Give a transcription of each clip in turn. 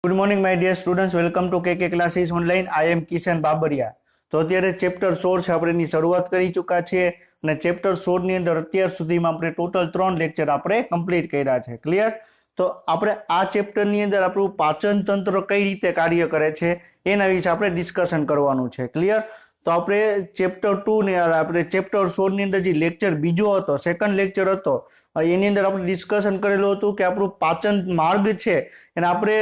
Good morning my dear students, welcome to K classes online. I am Kishan Babariya. તો અત્યારે chapter 16 છે, આપણે એની શરૂઆત કરી ચૂક્યા છીએ અને ચેપ્ટર 16 ની અંદર અત્યાર સુધીમાં આપણે ટોટલ 3 લેક્ચર આપણે કમ્પ્લીટ કર્યા છે. ક્લિયર? તો આપણે આ ચેપ્ટરની અંદર આપણું પાચન તંત્ર કઈ રીતે કાર્ય કરે છે એના વિશે આપણે ડિસ્કશન કરવાનું છે. ક્લિયર? તો આપણે ચેપ્ટર 2 ને આપણે ચેપ્ટર 16 ની અંદર જે લેક્ચર બીજો હતો, સેકન્ડ લેક્ચર હતો, એની અંદર આપણે ડિસ્કશન કરેલું હતું કે આપણું પાચન માર્ગ છે એને આપણે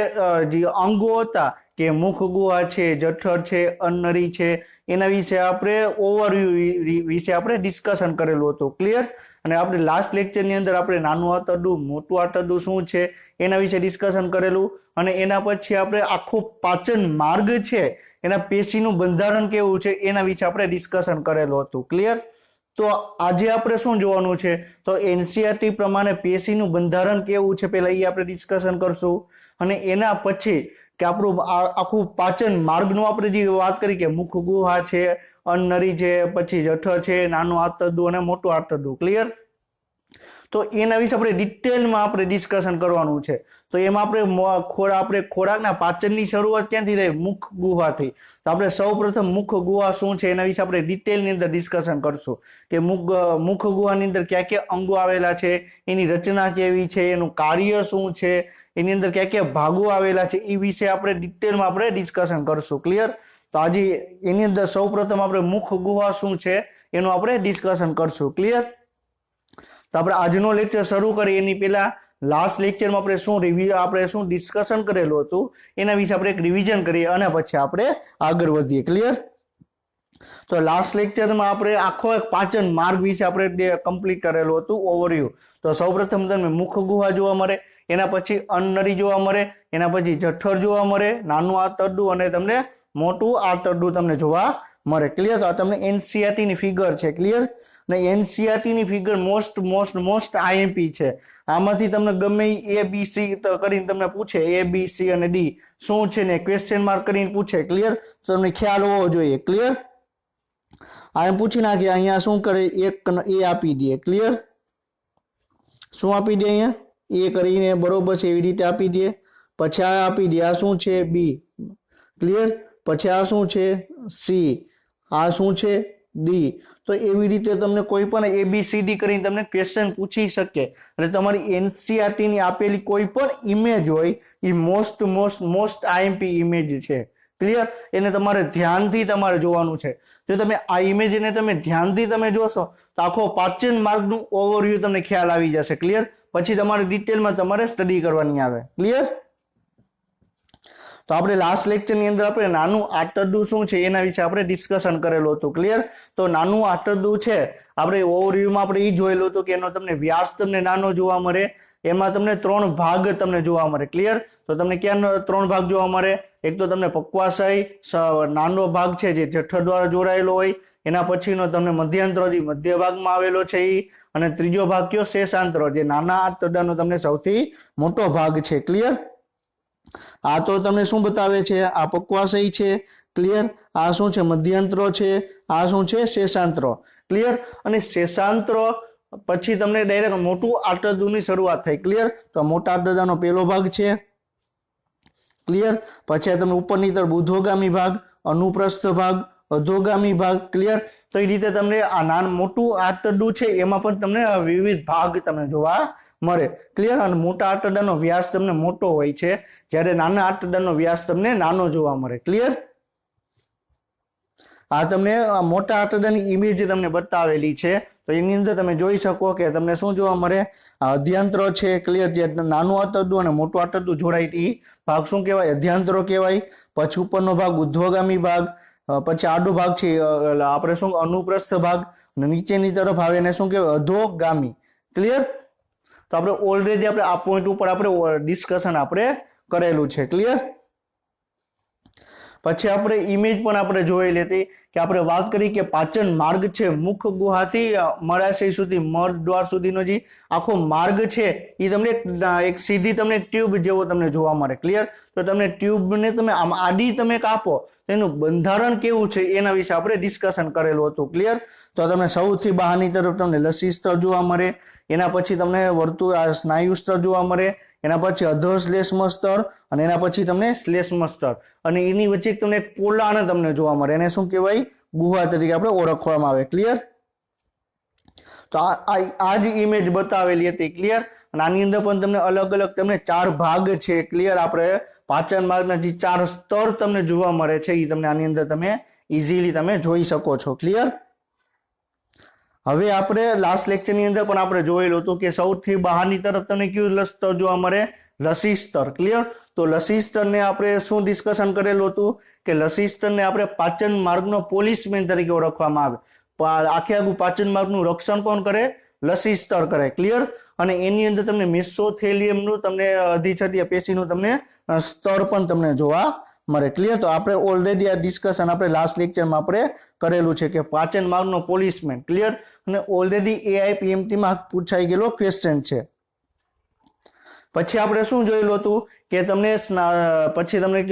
જે અંગો હતા કે મુખ ગુહા છે, જઠર છે, અન્નળી છે, એના વિશે આપણે ઓવરવ્યૂ વિશે આપણે ડિસ્કશન કરેલું હતું. ક્લિયર? અને આપણે લાસ્ટ લેક્ચરની અંદર આપણે નાનું આંતરડું, મોટું આંતરડું શું છે એના વિશે ડિસ્કશન કરેલું અને એના પછી આપણે આખો પાચન માર્ગ છે એના પેશીનું બંધારણ કેવું છે એના વિશે આપણે ડિસ્કશન કરેલું હતું. ક્લિયર? તો આજે આપણે શું જોવાનું છે, તો એનસીઆરટી પ્રમાણે પેશીનું બંધારણ કેવું છે પહેલા એ આપણે ડિસ્કશન કરશું અને એના પછી કે આપણું આખું પાચન માર્ગનું આપણે જે વાત કરી કે મુખ ગુહા છે, અન્નળી છે, પછી જઠર છે, નાનું આંતરડું અને મોટું આંતરડું. ક્લિયર? તો એના વિશે આપણે ડિટેલમાં આપણે ડિસ્કશન કરવાનું છે. તો એમાં આપણે ખોરાકના પાચનની શરૂઆત ક્યાંથી થાય? મુખ ગુહાથી. તો આપણે સૌપ્રથમ મુખ ગુહા શું છે એના વિશે આપણે ડિટેલની અંદર ડિસ્કશન કરશું કે મુખ ગુહાની અંદર કયા કયા અંગો આવેલા છે, એની રચના કેવી છે, એનું કાર્ય શું છે, એની અંદર કયા કયા ભાગો આવેલા છે, એ વિશે આપણે ડિટેલમાં આપણે ડિસ્કશન કરશું. ક્લિયર? તો આજે એની અંદર સૌપ્રથમ આપણે મુખ ગુહા શું છે એનું આપણે ડિસ્કશન કરશું. ક્લિયર? તો આપણે આજનો લેક્ચર શરૂ કરીએ એની પહેલા લાસ્ટ લેક્ચરમાં આપણે શું ડિસ્કશન કરેલું હતું એના વિશે આપણે એક રિવિઝન કરીએ અને પછી આપણે આગળ વધીએ. ક્લિયર? તો લાસ્ટ લેક્ચરમાં આપણે આખો એક પાચન માર્ગ વિશે આપણે કમ્પ્લીટ કરેલું હતું ઓવરવ્યૂ. તો સૌપ્રથમ તમને મુખ ગુહા જોવા મળે, એના પછી અન્નળી જોવા મળે, એના પછી જઠર જોવા મળે, નાનું આંતરડું અને તમને મોટું આંતરડું તમને જોવા મળે. ક્લિયર? તો આ તમને એનસીઆરટી ની ફિગર છે. ક્લિયર? અને એનસીઆરટી ની ફિગર મોસ્ટ આઈએમપી છે. આમાંથી તમને ગમે એ બી સી કરીને તમને પૂછે, એ બી સી અને ડી શું છે ને ક્વેશ્ચન માર્ક કરીને પૂછે. ક્લિયર? તો તમને ખ્યાલ હોવો જોઈએ. ક્લિયર? આ એમ પૂછી નાખીએ અહીંયા શું કરે, એક એ આપી દે. ક્લિયર? શું આપી દે? અહીંયા એ કરીને બરોબર છે એવી રીતે આપી દે. પછી આ આપી દે, આ શું છે? બી. ક્લિયર? પછી આ શું છે? સી. આ શું છે? ડી. તો એવી રીતે તમને કોઈ પણ ABCD કરીને તમને ક્વેશ્ચન પૂછી શકે અને તમારી એનસીઆરટી ની આપેલી કોઈ પણ ઇમેજ હોય એ મોસ્ટ આઈએમપી ઇમેજ છે. ક્લિયર? એને તમારે ધ્યાનથી તમારે જોવાનું છે. જો તમે આ ઇમેજને તમે ધ્યાનથી તમે જોશો તો આખો પાચન માર્ગનું ઓવરવ્યૂ તમને ખ્યાલ આવી જશે. ક્લિયર? પછી તમારે ડિટેલમાં તમારે સ્ટડી કરવાની આવે. ક્લિયર? તો આપણે લાસ્ટ લેક્ચરની અંદર આપણે નાનું આંતરડું શું છે એના વિશે આપણે ડિસ્કશન કરેલું હતું. ક્લિયર? તો નાનું આંતરડું છે આપણે ઓવરવ્યુમાં આપણે એ જોયેલું હતું કે એનો તમને વ્યાસ તમને નાનો જોવા મળે, એમાં તમને 3 ભાગ તમને જોવા મળે. ક્લિયર? તો તમને ક્યાં 3 ભાગ જોવા મળે? એક તો તમને પક્વાશય નાનો ભાગ છે જે જઠર દ્વારા જોડાયેલો હોય, એના પછીનો તમને મધ્યાંતર જે મધ્ય ભાગમાં આવેલો છે એ, અને ત્રીજો ભાગ કયો? શેષાંતર જે નાના આંતરડાનો તમને સૌથી મોટો ભાગ છે. ક્લિયર? આ તો તમને શું બતાવે છે? આ પક્વાશય છે. ક્લિયર? આ શું છે? મધ્યાંતરો છે. આ શું છે? શેષાંતરો. ક્લિયર? અને શેષાંતરો પછી તમને ડાયરેક્ટ મોટું આંતરડુંની શરૂઆત થાય. ક્લિયર? તો મોટા આંતરડાનો પહેલો ભાગ છે. ક્લિયર? પછી તમને ઉપરની તરફ ઉર્ધ્વગામી ભાગ, અનુપ્રસ્થ ભાગ, અધોગામી ભાગ. ક્લિયર? તો એ રીતે તમને આ મોટું આંતરડું છે એમાં પણ તમને વિવિધ ભાગ તમને જોવા મળે. ક્લિયર? અને મોટા આંતરડાનો વ્યાસ તમને મોટો હોય છે જ્યારે નાના આંતરડાનો વ્યાસ તમને નાનો જોવા મળે. ક્લિયર? આ તમને મોટા આંતરડાની ઇમેજ તમને બતાવેલી છે. તો એની અંદર તમે જોઈ શકો કે તમને શું જોવા મળે? અધ્યાંતરો છે. ક્લિયર? જે નાનું આંતરડું અને મોટું આંતરડું જોડાય એ ભાગ શું કહેવાય? અધ્યાંતરો કહેવાય. પછી ઉપરનો ભાગ ઉર્ધ્વગામી ભાગ, પછી આડો ભાગ છે આપણે શું અનુપ્રસ્થ ભાગ, નીચેની તરફ આવે એને શું કહેવાય? અધોગામી. ક્લિયર? તો આપણે ઓલરેડી આપણે આ પોઈન્ટ ઉપર આપણે ડિસ્કશન આપણે કરેલું છે. ક્લિયર? પછી આપણે ઇમેજ પણ આપણે જોઈ લેતી કે આપણે વાત કરી કે પાચન માર્ગ છે મુખ ગુહાથી મળાશય સુધી, મળ દ્વાર સુધીનો જે આખો માર્ગ છે એ તમને એક સીધી તમને ટ્યુબ જેવો તમને જોવા મળે. ક્લિયર? તો તમને ટ્યુબને તમે આમ આડી તમે કાપો તેનું બંધારણ કેવું છે એના વિશે આપણે ડિસ્કશન કરેલું હતું. ક્લિયર? તો તમને સૌથી બહારની તરફ તમને લસી સ્તર જોવા મળે, એના પછી તમને વર્તુળ સ્નાયુ સ્તર જોવા મળે, એના પછી અધોશ્લેષ્મ સ્તર અને એના પછી તમને શ્લેષ્મ સ્તર અને એની વચ્ચે તમને એક પોલાણ તમને જોવા મળે, એને શું કહેવાય? ગુહા તરીકે આપણે ઓળખવામાં આવે. ક્લિયર? તો આ જ ઇમેજ બતાવેલી હતી. ક્લિયર? અને આની અંદર પણ તમને અલગ અલગ તમને 4 ભાગ છે. ક્લિયર? આપણે પાચન માર્ગના જે 4 સ્તર તમને જોવા મળે છે એ તમને આની અંદર તમે ઇઝીલી તમે જોઈ શકો છો. ક્લિયર? હવે આપણે લાસ્ટ લેક્ચરની અંદર પણ આપણે જોયેલું હતું કે સૌથી બહારની તરફ તમને કયું સ્તર જોવા મળે? લસી સ્તર. ક્લિયર? તો લસી સ્તરને આપણે શું ડિસ્કશન કરેલું હતું કે લસી સ્તરને આપણે પાચન માર્ગનો પોલીસમેન તરીકે ઓળખવામાં આવે. આખું પાચન માર્ગનું રક્ષણ કોણ કરે? લસી સ્તર કરે. ક્લિયર? અને એની અંદર તમને મેસોથેલિયમનું તમને અધિછદીય પેશીનું તમને સ્તર પણ તમને જોવા મળે. ક્લિયર? તો આપણે ઓલરેડી આ ડિસ્કશન આપણે લાસ્ટ લેક્ચરમાં આપણે કરેલું છે કે પાચન માર્ગનો પોલીસમેન. ક્લિયર? અને ઓલરેડી AIPMT માં પૂછાઈ ગયેલો ક્વેશ્ચન છે. પછી આપણે શું જોયેલું હતું કે તમને પછી તમને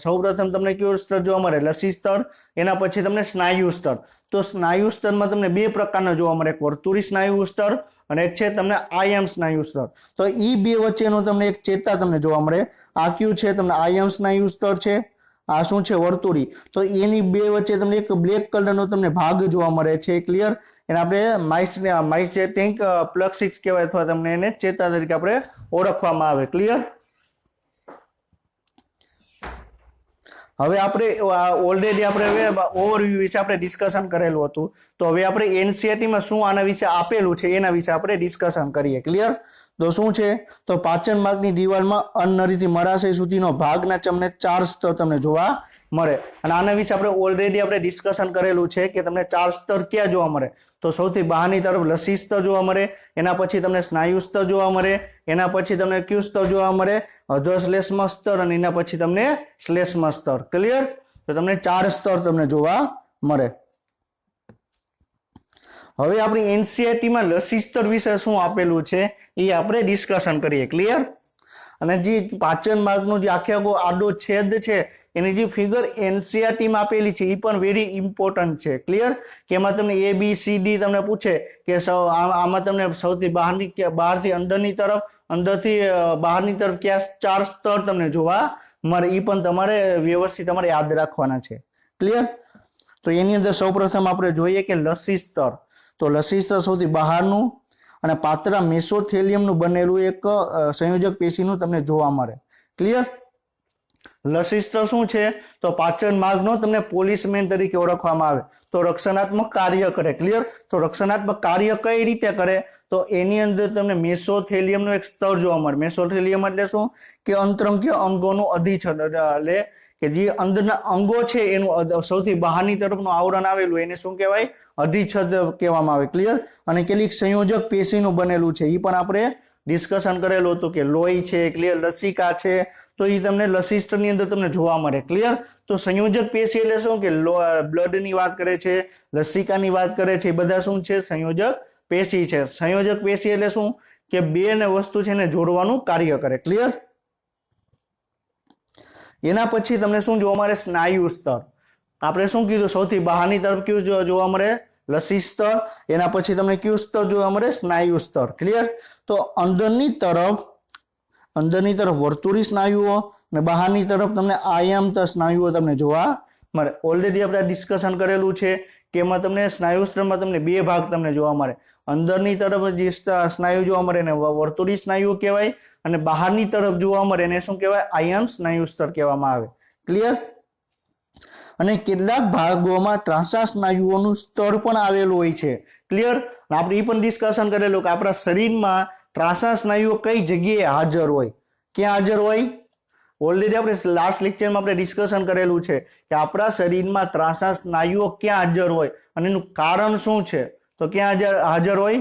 સૌપ્રથમ તમને કયું સ્તર જોવા મળે? લસી સ્તર. એના પછી તમને સ્નાયુ સ્તર. તો સ્નાયુ સ્તરમાં તમને 2 પ્રકારના જોવા મળે, એક વર્તુળી સ્નાયુ સ્તર અને એક છે તમને આયામ સ્નાયુ સ્તર. તો એ 2 વચ્ચેનું તમને એક ચેતા તમને જોવા મળે. આ કયું છે? તમને આયામ સ્નાયુ સ્તર છે. આ શું છે? વર્તુળી. તો એની 2 વચ્ચે તમને એક બ્લેક કલરનો તમને ભાગ જોવા મળે છે. ક્લિયર? એને આપણે માઇસેટિક પ્લક્સિસ કહેવાય અથવા તમને એને ચેતા તરીકે આપણે ઓળખવામાં આવે. ક્લિયર? હવે આપણે ઓલરેડી આપણે ઓવરવ્યુ વિશે આપણે ડિસ્કશન કરેલું હતું. તો હવે આપણે એનસીઈઆરટીમાં શું આના વિશે આપેલું છે એના વિશે આપણે ડિસ્કશન કરીએ. ક્લિયર? તો શું છે? તો પાચન માર્ગની દિવાલમાં અન્નનળીથી મળાશય સુધીનો ભાગના તમને 4 સ્તર તમને જોવા મળે. અને આના વિશે આપણે ઓલરેડી આપણે ડિસ્કશન કરેલું છે કે તમને 4 સ્તર ક્યાં જોવા મળે? તો સૌથી બહારની તરફ લસી સ્તર જોવા મળે, એના પછી તમને સ્નાયુ સ્તર જોવા મળે, એના પછી તમને કયું સ્તર જોવા મળે? અધોશ્લેષ્મ સ્તર અને એના પછી તમને શ્લેષ્મ સ્તર. ક્લિયર? તો તમને 4 સ્તર તમને જોવા મળે. હવે આપણી એનસીઈઆરટીમાં લસી સ્તર વિશે શું આપેલું છે એ આપણે ડિસ્કશન કરીએ. ક્લિયર? અને જે પાચન માર્ગનો જે આખો આડો છેદ છે એની જે ફિગર એનસીઈઆરટીમાં આપેલી છે એ પણ વેરી ઇમ્પોર્ટન્ટ છે. ક્લિયર? કે એમાં તમને ABCD તમને પૂછે કે આમાં તમને સૌથી બહારથી અંદરની તરફ, અંદરથી બહારની તરફ કયા 4 સ્તર તમને જોવા મળે એ પણ તમારે વ્યવસ્થિત તમારે યાદ રાખવાના છે. ક્લિયર? તો એની અંદર સૌપ્રથમ આપણે જોઈએ કે લસી સ્તર. તો લસી સ્તર સૌથી બહારનું અને પાતળા મેસોથેલિયમનું બનેલું એક સંયોજક પેશીનું તમને જોવા મળે. ક્લિયર? લસી સ્તર શું છે? તો પાચન માર્ગનો તમને પોલીસમેન તરીકે ઓળખવામાં આવે. તો રક્ષણાત્મક કાર્ય કરે. ક્લિયર? તો રક્ષણાત્મક કાર્ય કઈ રીતે કરે? તો એની અંદર તમને મેસોથેલિયમનું એક સ્તર જોવા મળે. મેસોથેલિયમ એટલે શું? કે અંતરંગીય અંગોનું અધિછદ એટલે કે જે અંદરના અંગો છે એનું સૌથી બહારની તરફનું આવરણ આવેલું એને શું કહેવાય? અધિછદ કહેવામાં આવે. ક્લિયર? અને કેટલીક સંયોજક પેશીનું બનેલું છે એ પણ આપણે ડિસ્કશન કરેલું હતું કે લોહી છે. ક્લિયર? લસિકા છે. તો એ તમને લસી સ્તરની અંદર તમને જોવા મળે. ક્લિયર? તો સંયોજક પેશી એટલે શું કે બ્લડની વાત કરે છે, લસિકાની વાત કરે છે, એ બધા શું છે? સંયોજક પેશી છે. સંયોજક પેશી એટલે શું કે 2 વસ્તુ છે એને જોડવાનું કાર્ય કરે. ક્લિયર? એના પછી તમને શું જોવા મળે? સ્નાયુ સ્તર. આપણે શું કીધું? સૌથી બહારની તરફ કયું જોવા મળે? લસી સ્તર. એના પછી તમને કયું સ્તર જોવા મળે? સ્નાયુ સ્તર. ક્લિયર? તો અંદરની તરફ વર્તુળી સ્નાયુઓ અને બહારની તરફ તમને આયામ સ્નાયુઓ તમને જોવા મળે. ઓલરેડી આપણે ડિસ્કશન કરેલું છે કે એમાં તમને સ્નાયુ સ્તરમાં તમને 2 ભાગ તમને જોવા મળે. અંદરની તરફ જે સ્નાયુ જોવા મળે એને વર્તુળી સ્નાયુઓ કહેવાય અને બહારની તરફ જોવા મળે એને શું કહેવાય? આયામ સ્નાયુ સ્તર કહેવામાં આવે. ક્લિયર? અને કેટલાક ભાગોમાં ત્રાંસા સ્નાયુઓનું સ્તર પણ આવેલું હોય છે. ક્લિયર? આપણે એ પણ ડિસ્કશન કરેલું કે આપણા શરીરમાં ત્રાંસા સ્નાયુઓ કઈ જગ્યાએ હાજર હોય, ક્યાં હાજર હોય? ઓલરેડી આપણે લાસ્ટ લેક્ચરમાં આપણે ડિસ્કશન કરેલું છે કે આપણા શરીરમાં ત્રાંસા સ્નાયુઓ ક્યાં હાજર હોય અને એનું કારણ શું છે? તો ક્યાં હાજર હોય?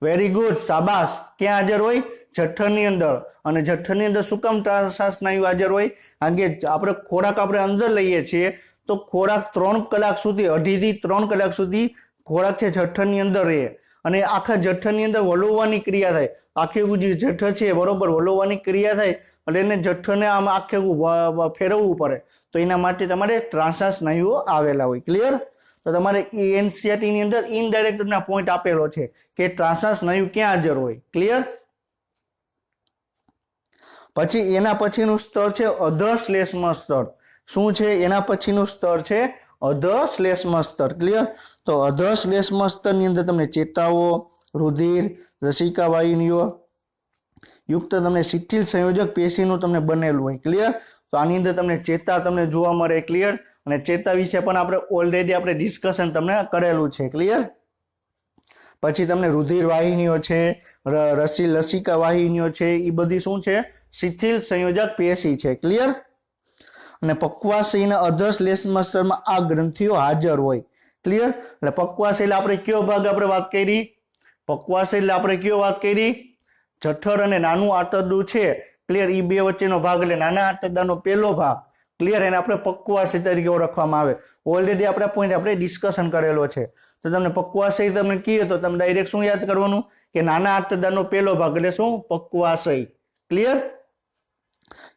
વેરી ગુડ, શાબાશ. ક્યાં હાજર હોય? જઠરની અંદર. અને જઠરની અંદર શું કામ ત્રાંસા સ્નાયુ હાજર હોય? કારણ કે આપણે ખોરાક આપણે અંદર લઈએ છીએ તો ખોરાક 3 કલાક સુધી, 2.5 થી 3 કલાક સુધી ખોરાક છે જઠરની અંદર રહે અને આખા જઠરની અંદર વલોવવાની ક્રિયા થાય. આખી જે જઠર છે બરોબર વલોવવાની ક્રિયા થાય એટલે એને જઠરને આમ આખે ફેરવવું પડે. તો એના માટે તમારે ત્રાંસા સ્નાયુઓ આવેલા હોય. ક્લિયર? તો તમારે એનસીઈઆરટી ની અંદર ઇનડાયરેક્ટ ના પોઈન્ટ આપેલો છે કે ત્રાંસા સ્નાયુ ક્યાં હાજર હોય. ક્લિયર? પછી એના પછીનું સ્તર છે અધશ્લેષ્મ સ્તર. શું છે? એના પછીનું સ્તર છે અધશ્લેષ્મ સ્તર. ક્લિયર? તો અધશ્લેષ્મ સ્તરની અંદર તમને ચેતાઓ, રુધિર, રસિકા વાહિનીઓ યુક્ત તમને શિથિલ સંયોજક પેશીનું તમને બનેલું હોય. ક્લિયર? તો આની અંદર તમને ચેતા તમને જોવા મળે. ક્લિયર? અને ચેતા વિશે પણ આપણે ઓલરેડી આપણે ડિસ્કશન તમને કરેલું છે. ક્લિયર? પછી તમને રુધિર વાહિનીઓ છે, લસિકા વાહિનીઓ છે, એ બધી શું છે? શિથિલ સંયોજક પેશી છે. ક્લિયર? અને પક્વાશયના અધશ્લેષ્મ સ્તરમાં આ ગ્રંથિઓ હાજર હોય. ક્લિયર? એટલે પક્વાશય એટલે આપણે કયો ભાગ આપણે વાત કરી? પક્વાશય એટલે આપણે કયો વાત કરી? જઠર અને નાનું આંતરડું છે. ક્લિયર? એ બે વચ્ચેનો ભાગ એટલે નાના આંતરડાનો પહેલો ભાગ. ક્લિયર? એને આપણે પક્વાશય તરીકે ઓળખવામાં આવે. ઓલરેડી આપણા પોઈન્ટ આપણે ડિસ્કશન કરેલો છે. તો તમને પક્વાશય તમને કહીએ તો તમે ડાયરેક્ટ શું યાદ કરવાનું? કે નાના આંતરડાનો પહેલો ભાગ એટલે શું? પક્વાશય. ક્લિયર?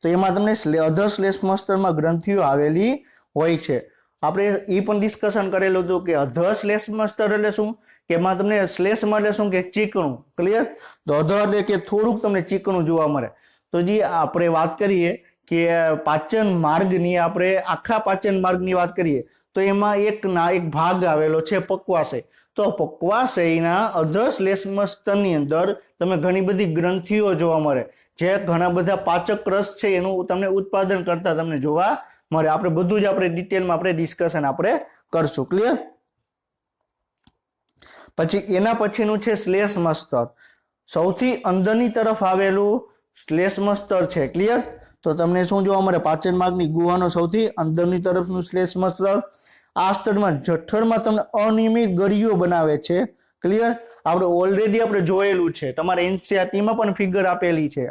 તો એમાં તમને અધશ્લેષ્મ સ્તરમાં ગ્રંથિઓ આવેલી હોય છે. આપણે એ પણ ડિસ્કશન કરેલું હતું કે અધશ્લેષ્મ સ્તર એટલે શું? કે એમાં તમને શ્લેષ્મ એટલે શું? કે ચીકણું. ક્લિયર? તો અધ એટલે કે થોડુંક તમને ચીકણું જોવા મળે. તો જે આપણે વાત કરીએ કે પાચન માર્ગની, આપણે આખા પાચન માર્ગની વાત કરીએ તો એમાં એક ભાગ આવેલો છે પક્વાશય. તો પક્વાશયના અધશ્લેષ્મ સ્તરની અંદર તમે ઘણી બધી ગ્રંથિઓ જોવા મળે, જે ઘણા બધા પાચક રસ છે એનું તમને ઉત્પાદન કરતા તમને જોવા મળે. આપણે બધું જ આપણે ડિટેલમાં આપણે ડિસ્કશન આપણે કરશું. ક્લિયર? પછી એના પછીનું છે શ્લેષ્મ સ્તર. સૌથી અંદરની તરફ આવેલું શ્લેષ્મ સ્તર છે. ક્લિયર? તો તમને શું જોવા મળે? પાચન માર્ગની ગુહાનો સૌથી અંદરની તરફનું શ્લેષ્મ સ્તર. આ સ્તરમાં જઠરમાં તમને અનિયમિત ગળીઓ બનાવે છે. ક્લિયર? આપણે ઓલરેડી આપણે જોયેલું છે. તમારે એનસીઆરટીમાં પણ ફિગર આપેલી છે.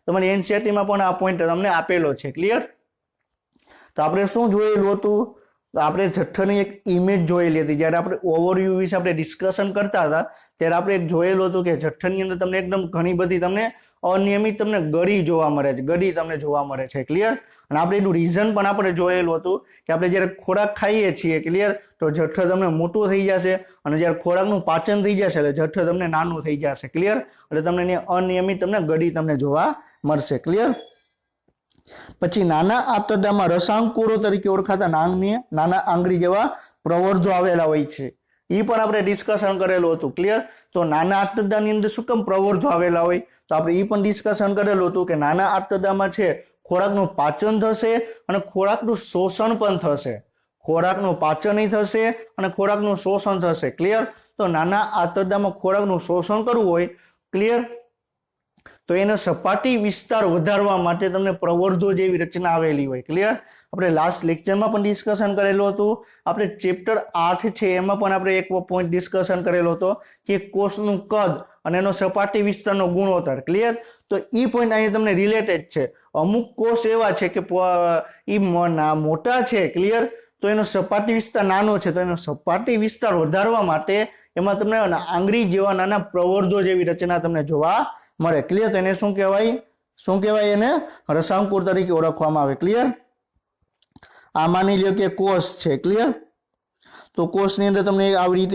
તમારી એનસીઆરટીમાં પણ આ પોઈન્ટ તમને આપેલો છે. ક્લિયર? તો આપણે શું જોયેલું હતું? તો આપણે જઠ્ઠરની એક ઇમેજ જોયેલી હતી. જ્યારે આપણે ઓવરવ્યૂ વિશે આપણે ડિસ્કશન કરતા હતા ત્યારે આપણે એક જોયેલું હતું કે જઠ્ઠની અંદર તમને એકદમ ઘણી બધી તમને અનિયમિત તમને ગળી જોવા મળે છે. ગળી તમને જોવા મળે છે. ક્લિયર? અને આપણે એનું રીઝન પણ આપણે જોયેલું હતું કે આપણે જ્યારે ખોરાક ખાઈએ છીએ, ક્લિયર, તો જઠ્ઠ તમને મોટું થઈ જશે અને જ્યારે ખોરાકનું પાચન થઈ જશે એટલે જઠ્ઠ તમને નાનું થઈ જશે. ક્લિયર? એટલે તમને અનિયમિત તમને ગળી તમને જોવા મળશે. ક્લિયર? પછી નાના આંતરડામાં રસાંકુરો તરીકે ઓળખાતા નાના આંગળી જેવા પ્રવર્ધો આવેલા હોય છે. એ પણ આપણે ડિસ્કશન કરેલું હતું. ક્લિયર? તો નાના આંતરડાની અંદર શું કેમ પ્રવર્ધો આવેલા હોય? તો આપણે એ પણ ડિસ્કશન કરેલું હતું કે નાના આંતરડામાં છે ખોરાકનું પાચન થશે અને ખોરાકનું શોષણ પણ થશે. ખોરાકનું પાચન થશે અને ખોરાકનું શોષણ થશે. ક્લિયર? તો નાના આંતરડામાં ખોરાકનું શોષણ કરવું હોય, ક્લિયર, તો એનો સપાટી વિસ્તાર વધારવા માટે તમને પ્રવર્ધો જેવી રચના આવેલી હોય. ક્લિયર? આપણે લાસ્ટ લેક્ચરમાં પણ ડિસ્કશન કરેલું હતું. આપણે ચેપ્ટર 8 છે એમાં પણ આપણે એક પોઈન્ટ ડિસ્કશન કરેલો હતો કે કોષનું કદ અને એનો સપાટી વિસ્તારનો ગુણોત્તર. ક્લિયર? તો એ પોઈન્ટ અહીંયા તમને રિલેટેડ છે. અમુક કોષ એવા છે કે એ મોટા છે. ક્લિયર? તો એનો સપાટી વિસ્તાર નાનો છે. તો એનો સપાટી વિસ્તાર વધારવા માટે એમાં તમને આંગળી જેવા નાના પ્રવર્ધો જેવી રચના તમને જોવા મળે. ક્લિયર? તો એને શું કહેવાય? એને રસાંકુર તરીકે ઓળખવામાં આવે. ક્લિયર? આ માની લ્યો કે કોષ છે. ક્લિયર? તો કોષની અંદર તમને આવી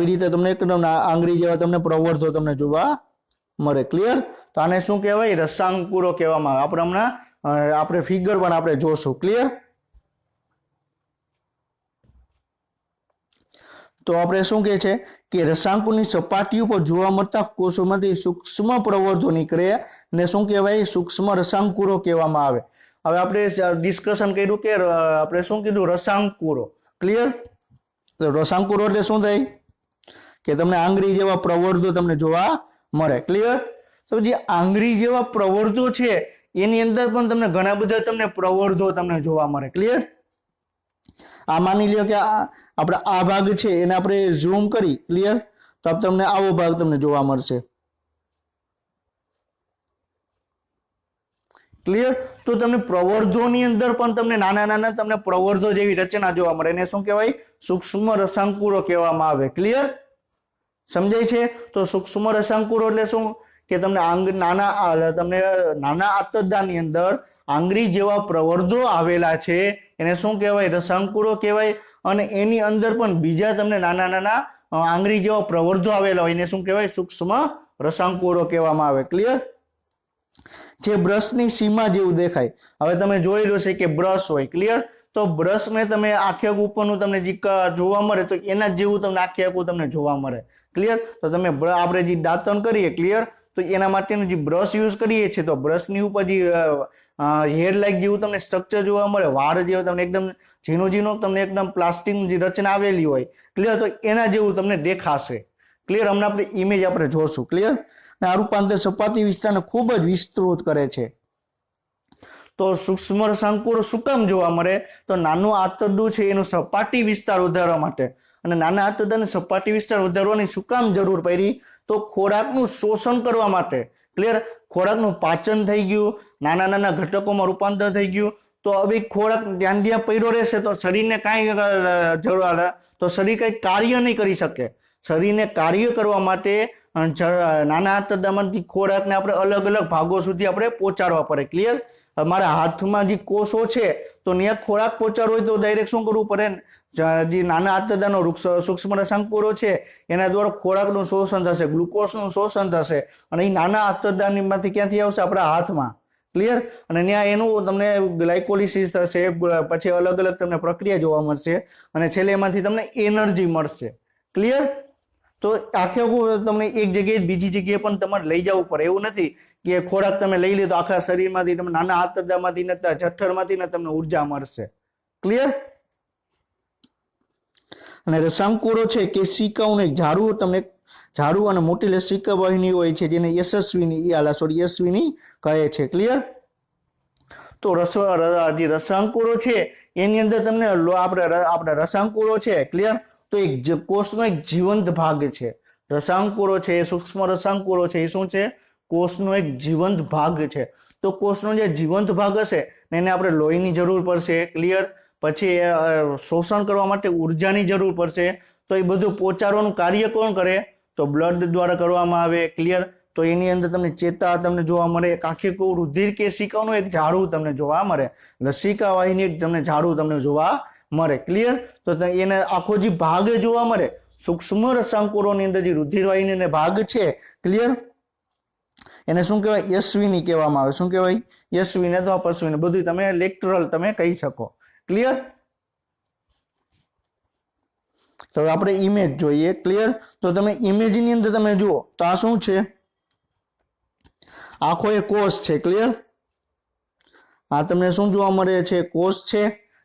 રીતે તમને એકદમ આંગળી જેવા તમને પ્રવર્ધો તમને જોવા મળે. ક્લિયર? તો આને શું કહેવાય? રસાંકુરો કહેવામાં આવે. આપણે ફિગર પણ આપણે જોશું. ક્લિયર? તો આપણે શું કહે છે કે રસાંકુરની સપાટી ઉપર જોવા મળતા કોષોમાંથી સૂક્ષ્મ પ્રવર્ધો નીકળે ને શું કહેવાય? સૂક્ષ્મ રસાંકુરો કહેવામાં આવે. હવે આપણે ડિસ્કશન કર્યું કે આપણે શું કીધું? રસાંકુરો. ક્લિયર? તો રસાંકુરો એટલે શું થાય? કે તમને આંગળી જેવા પ્રવર્ધો તમને જોવા મળે. ક્લિયર? તો જે આંગળી જેવા પ્રવર્ધો છે એની અંદર પણ તમને ઘણા બધા તમને પ્રવર્ધો તમને જોવા મળે. ક્લિયર? આ માની લ્યો કે આપણે આ ભાગ છે એને આપણે ઝૂમ કરી. ક્લિયર? તો તમને આવો ભાગ તમને જોવા મળશે. ક્લિયર? તો તમને પ્રવર્ધોની અંદર પણ તમને નાના તમને પ્રવર્ધો જેવી રચના જોવા મળે. એને શું કહેવાય? સૂક્ષ્મ રસાંકુરો કહેવામાં આવે. ક્લિયર? સમજાય છે? તો સૂક્ષ્મ રસાંકુરો એટલે શું? કે તમને નાના આંતરડાની અંદર આંગળી જેવા પ્રવર્ધો આવેલા છે એને શું કહેવાય? રસાંકુરો કહેવાય. અને એની અંદર પણ બીજા તમને નાના આંગળી જેવા પ્રવર્ધો આવેલા હોય એને શું કહેવાય? સૂક્ષ્મ રસાંકુરો કહેવામાં આવે. ક્લિયર? જે બ્રશની સીમા જેવું દેખાય. હવે તમે જોઈ લો છે કે બ્રશ હોય, ક્લિયર. તો બ્રશને તમે આખે આખું ઉપરનું તમને જે જોવા મળે તો એના જેવું તમને આખે આખું તમને જોવા મળે, ક્લિયર. તો તમે આપણે જે દાંતણ કરીએ, ક્લિયર, તો એના માટેનું જે બ્રશ યુઝ કરીએ છીએ તો બ્રશની ઉપર જે હેર લાઇક જેવું તમને સ્ટ્રક્ચર જોવા મળે, વાળ જેવું તમને એકદમ ઝીણો તમને એકદમ પ્લાસ્ટિકની જે રચના આવેલી હોય, ક્લિયર, તો એના જેવું તમને દેખાશે, ક્લિયર. હમણાં આપણે ઇમેજ આપણે જોશું, ક્લિયર. આ રૂપાંતર સપાટી વિસ્તારને ખૂબ જ વિસ્તૃત કરે છે. તો સૂક્ષ્મ રસાંકુરો શું કામ જોવા મળે? તો નાનું આંતરડું છે એનું સપાટી વિસ્તાર વધારવા માટે. અને નાના આંતરડાને સપાટી વિસ્તાર વધારવાની શું કામ જરૂર પડી? તો ખોરાકનું શોષણ કરવા માટે, ક્લિયર. ખોરાકનું પાચન થઈ ગયું, નાના નાના ઘટકોમાં રૂપાંતર થઈ ગયું. તો હવે ખોરાક ધ્યાન પડ્યો રહેશે તો શરીરને કાંઈ જરૂર, તો શરીર કંઈ કાર્ય નહીં કરી શકે. શરીરને કાર્ય કરવા માટે નાના આંતરડામાંથી ખોરાકને આપણે અલગ અલગ ભાગો સુધી આપણે પહોંચાડવા પડે, ક્લિયર. મારા હાથમાં જે કોષો છે તો ત્યાં ખોરાક પહોંચાડવો હોય તો ડાયરેક્ટ શું કરવું પડે? જે નાના આંતરડાનો સૂક્ષ્મ રસાંકુરો છે એના દ્વારા ખોરાકનું શોષણ થશે, ગ્લુકોઝનું શોષણ થશે, અને એ નાના આંતરડામાંથી ક્યાંથી આવશે? આપણા હાથમાં, ક્લિયર. અને ત્યાં એનું તમને ગ્લાયકોલિસિસ થશે, પછી અલગ અલગ તમને પ્રક્રિયા જોવા મળશે, અને છેલ્લે એમાંથી તમને એનર્જી મળશે, ક્લિયર. તો આખે આખું તમને એક જગ્યાએ બીજી જગ્યાએ પણ તમારે લઈ જવું પડે. એવું નથી કે ખોરાક તમે લઈ લે તો આખા શરીરમાંથી, તમે નાના આંતરડામાંથી ને જઠરમાંથી ને તમને ઉર્જા મળશે, ક્લિયર. અને રસાંકુરો છે કેશિકાઓને ઝાડુ અને મોટી લસિકા વાહિની હોય છે જેને યશસ્વીની કહે છે, ક્લિયર. તો જે રસાંકુરો છે એની અંદર તમને આપણે રસાંકુરો છે, ક્લિયર. તો એક કોષનો એક જીવંત ભાગ છે. રસાંકુરો છે, સૂક્ષ્મ રસાંકુરો છે, એ શું છે? કોષનો એક જીવંત ભાગ છે. તો કોષનો જે જીવંત ભાગ હશે એને આપણે લોહીની જરૂર પડશે, ક્લિયર. પછી શોષણ કરવા માટે ઉર્જાની જરૂર પડશે. તો એ બધું પહોંચાડવાનું કાર્ય કોણ કરે? તો બ્લડ દ્વારા કરવામાં આવે, ક્લિયર. તો એની અંદર તમને ચેતા તમને જોવા મળે, આખે રુધિર કેશિકાનું એક ઝાડું તમને જોવા મળે, લસિકા વાહિની એક તમને ઝાડું તમને જોવા મળે, ક્લિયર. તો એને આખો જે ભાગ જોવા મળે સૂક્ષ્મ રસાંકુરોની અંદર જે રુધિર વાહિની ભાગ છે, ક્લિયર, એને શું કહેવાય? યશસ્વીની કહેવામાં આવે. શું કહેવાય? યશસ્વીની અથવા અપશ્વીની, બધું તમે લેક્ટરલ તમે કહી શકો, ક્લિયર. તો આપણે ઇમેજ જોઈએ, ક્લિયર. તો તમે ઇમેજની અંદર તમે જુઓ તો આ શું છે? આખો એ કોષ છે, ક્લિયર. આ તમને શું જોવા મળે છે? કોષ છે,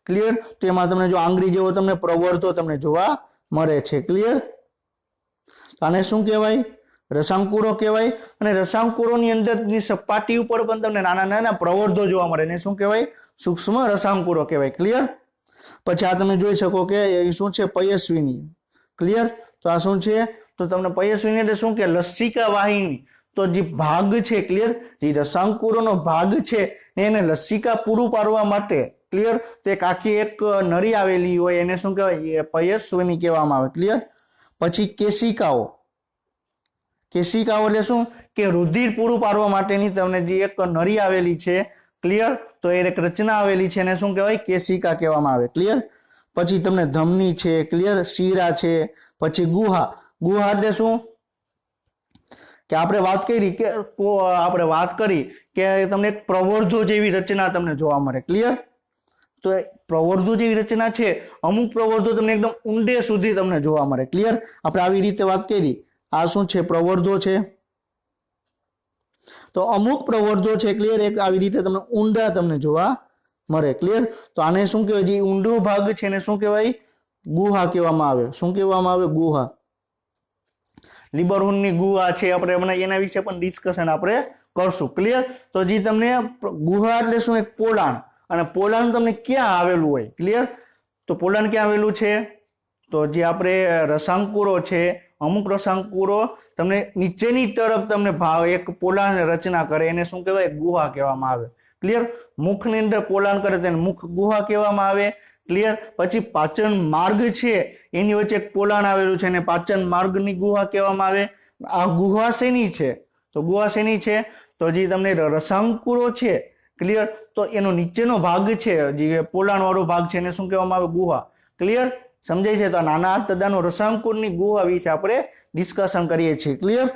ક્લિયર. તો એમાં તમને જો આંગળી જેવો તમને પ્રવર્ધો તમને જોવા મળે છે, ક્લિયર. આને શું કહેવાય? રસાંકુરો કહેવાય. અને રસાંકુરોની અંદરની સપાટી ઉપર પણ તમને નાના નાના પ્રવર્ધો જોવા મળે, એને શું કહેવાય? સૂક્ષ્મ રસાંકુરો કહેવાય, ક્લિયર. પછી આ તમે જોઈ શકો કે એ શું છે? પયસ્વિની, ક્લિયર. તો આ શું છે? તો તમને પયસ્વિની એટલે શું કે લસિકા વાહિની. તો જે ભાગ છે, ક્લિયર, જે રસાંકુરોનો ભાગ છે એને લસિકા પૂરું પાડવા માટે, ક્લિયર, તો એક આખી એક નળી આવેલી હોય એને શું કહેવાય? પયસ્વિની કહેવામાં આવે, ક્લિયર. પછી કેશિકાઓ એટલે શું કે રુધિર પૂરું પાડવા માટેની તમને જે એક નળી આવેલી છે, ક્લિયર. તો એ એક રચના આવેલી છે એને શું કહેવાય? કેશિકા કહેવામાં આવે, ક્લિયર. પછી તમને ધમની છે, ક્લિયર, શીરા છે. પછી ગુહા એટલે શું કે આપણે વાત કરી કે તમને એક પ્રવર્ધો જેવી રચના તમને જોવા મળે, ક્લિયર. તો પ્રવર્ધો જેવી રચના છે, અમુક પ્રવર્ધો તમને એકદમ ઊંડે સુધી તમને જોવા મળે, ક્લિયર. આપણે આવી રીતે વાત કરી. આ શું છે? પ્રવર્ધો છે. તો અમુક પ્રવર્ધો છે, ક્લિયર, એક આવી રીતે તમને ઊંડા તમને જોવા મળે, ક્લિયર. તો આને શું કહેવાય? જે ઊંડો ભાગ છે એને શું કહેવાય? ગુહા કહેવામાં આવે. શું કહેવામાં આવે? ગુહા. લિબરહુનની ગુહા છે, આપણે હમણાં એના વિશે પણ ડિસ્કશન આપણે કરશું, ક્લિયર. તો જે તમને ગુહા એટલે શું? એક પોલાણ. અને પોલાણ તમને ક્યાં આવેલું હોય, ક્લિયર. તો પોલાણ ક્યાં આવેલું છે? તો જે આપણે રસાંકુરો છે, અમુક રસાંકુરો તમને નીચેની તરફ તમને એક પોલાણ રચના કરે એને શું કહેવાય? ગુહા કહેવામાં આવે, ક્લિયર. મુખની અંદર પોલાણ કરે તેને મુખ ગુહા કહેવામાં આવે, ક્લિયર. પછી પાચન માર્ગ છે એની વચ્ચે એક પોલાણ આવેલું છે એને પાચન માર્ગની ગુહા કહેવામાં આવે. આ ગુહા શેની છે? તો ગુહા શેની છે? તો જે તમને રસાંકુરો છે, ક્લિયર, તો એનો નીચેનો ભાગ છે જે પોલાણ વાળો ભાગ છે એને શું કહેવામાં આવે? ગુહા, ક્લિયર. સમજાય છે? તો નાના આંતરડાનો રસાંકુરની ગુહા વિશે આપણે ડિસ્કશન કરીએ છીએ, ક્લિયર.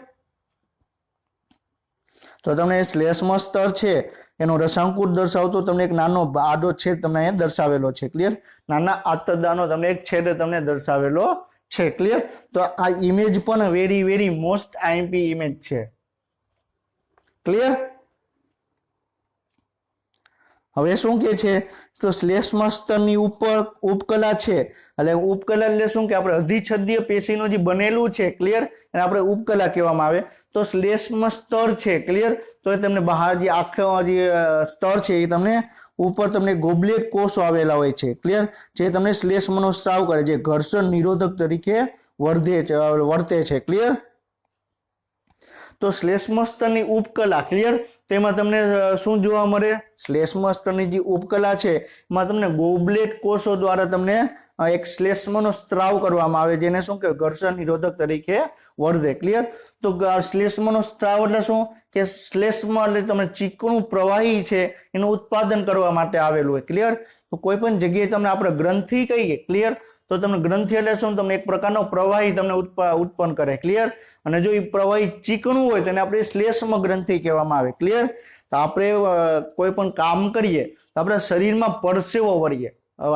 તો તમને શ્લેષ્મ સ્તર છે એનો રસાંકુર દર્શાવતો તમને એક નાનો આડો છેદ તમને અહીંયા દર્શાવેલો છે. ક્લિયર? નાના આંતરડાનો તમને એક છેદ તમને દર્શાવેલો છે. ક્લિયર? તો આ ઇમેજ પણ very very most IMP image છે. ક્લિયર? હવે શું કે છે તો શ્લેષ્મ સ્તરની ઉપર ઉપકલા છે એટલે ઉપકલા એટલે શું કે આપણે અધિચ્છદીય પેશીનું જે બનેલું છે. ક્લિયર? એને આપણે ઉપકલા કહેવામાં આવે. તો શ્લેષ્મ સ્તર છે. ક્લિયર? તો એ તમને બહાર જે આખો જે સ્તર છે એ તમને ઉપર તમને ગોબલેટ કોષો આવેલા હોય છે. ક્લિયર? જે તમને શ્લેષ્મનો સ્ત્રાવ કરે જે ઘર્ષણ નિરોધક તરીકે વર્તે છે. ક્લિયર? તો શ્લેષ્મ સ્તરની ઉપકલા. ક્લિયર? તેમાં તમને શું જોવા મળે? શ્લેષ્મ સ્તરની જે ઉપકલા છે એમાં તમને ગોબલેટ કોષો દ્વારા તમને એક શ્લેષ્મનો સ્ત્રાવ કરવામાં આવે જેને શું કે ઘર્ષણ નિરોધક તરીકે વર્તે. ક્લિયર? તો શ્લેષ્મનો સ્ત્રાવ એટલે શું કે શ્લેષ્મ એટલે તમને ચીકણું પ્રવાહી છે એનું ઉત્પાદન કરવા માટે આવેલું હોય. ક્લિયર? તો કોઈ પણ જગ્યાએ તમને આપણે ગ્રંથિ કહીએ. ક્લિયર? તો તમને ગ્રંથિ એટલે શું તમને એક પ્રકારનો પ્રવાહી તમને ઉત્પન્ન કરે. ક્લિયર? અને જો એ પ્રવાહી ચીકણું હોય તો એને આપણે શ્લેષ્મ ગ્રંથિ કહેવામાં આવે. ક્લિયર? તો આપણે કોઈ પણ કામ કરીએ તો આપણા શરીરમાં પરસેવો વળીએ.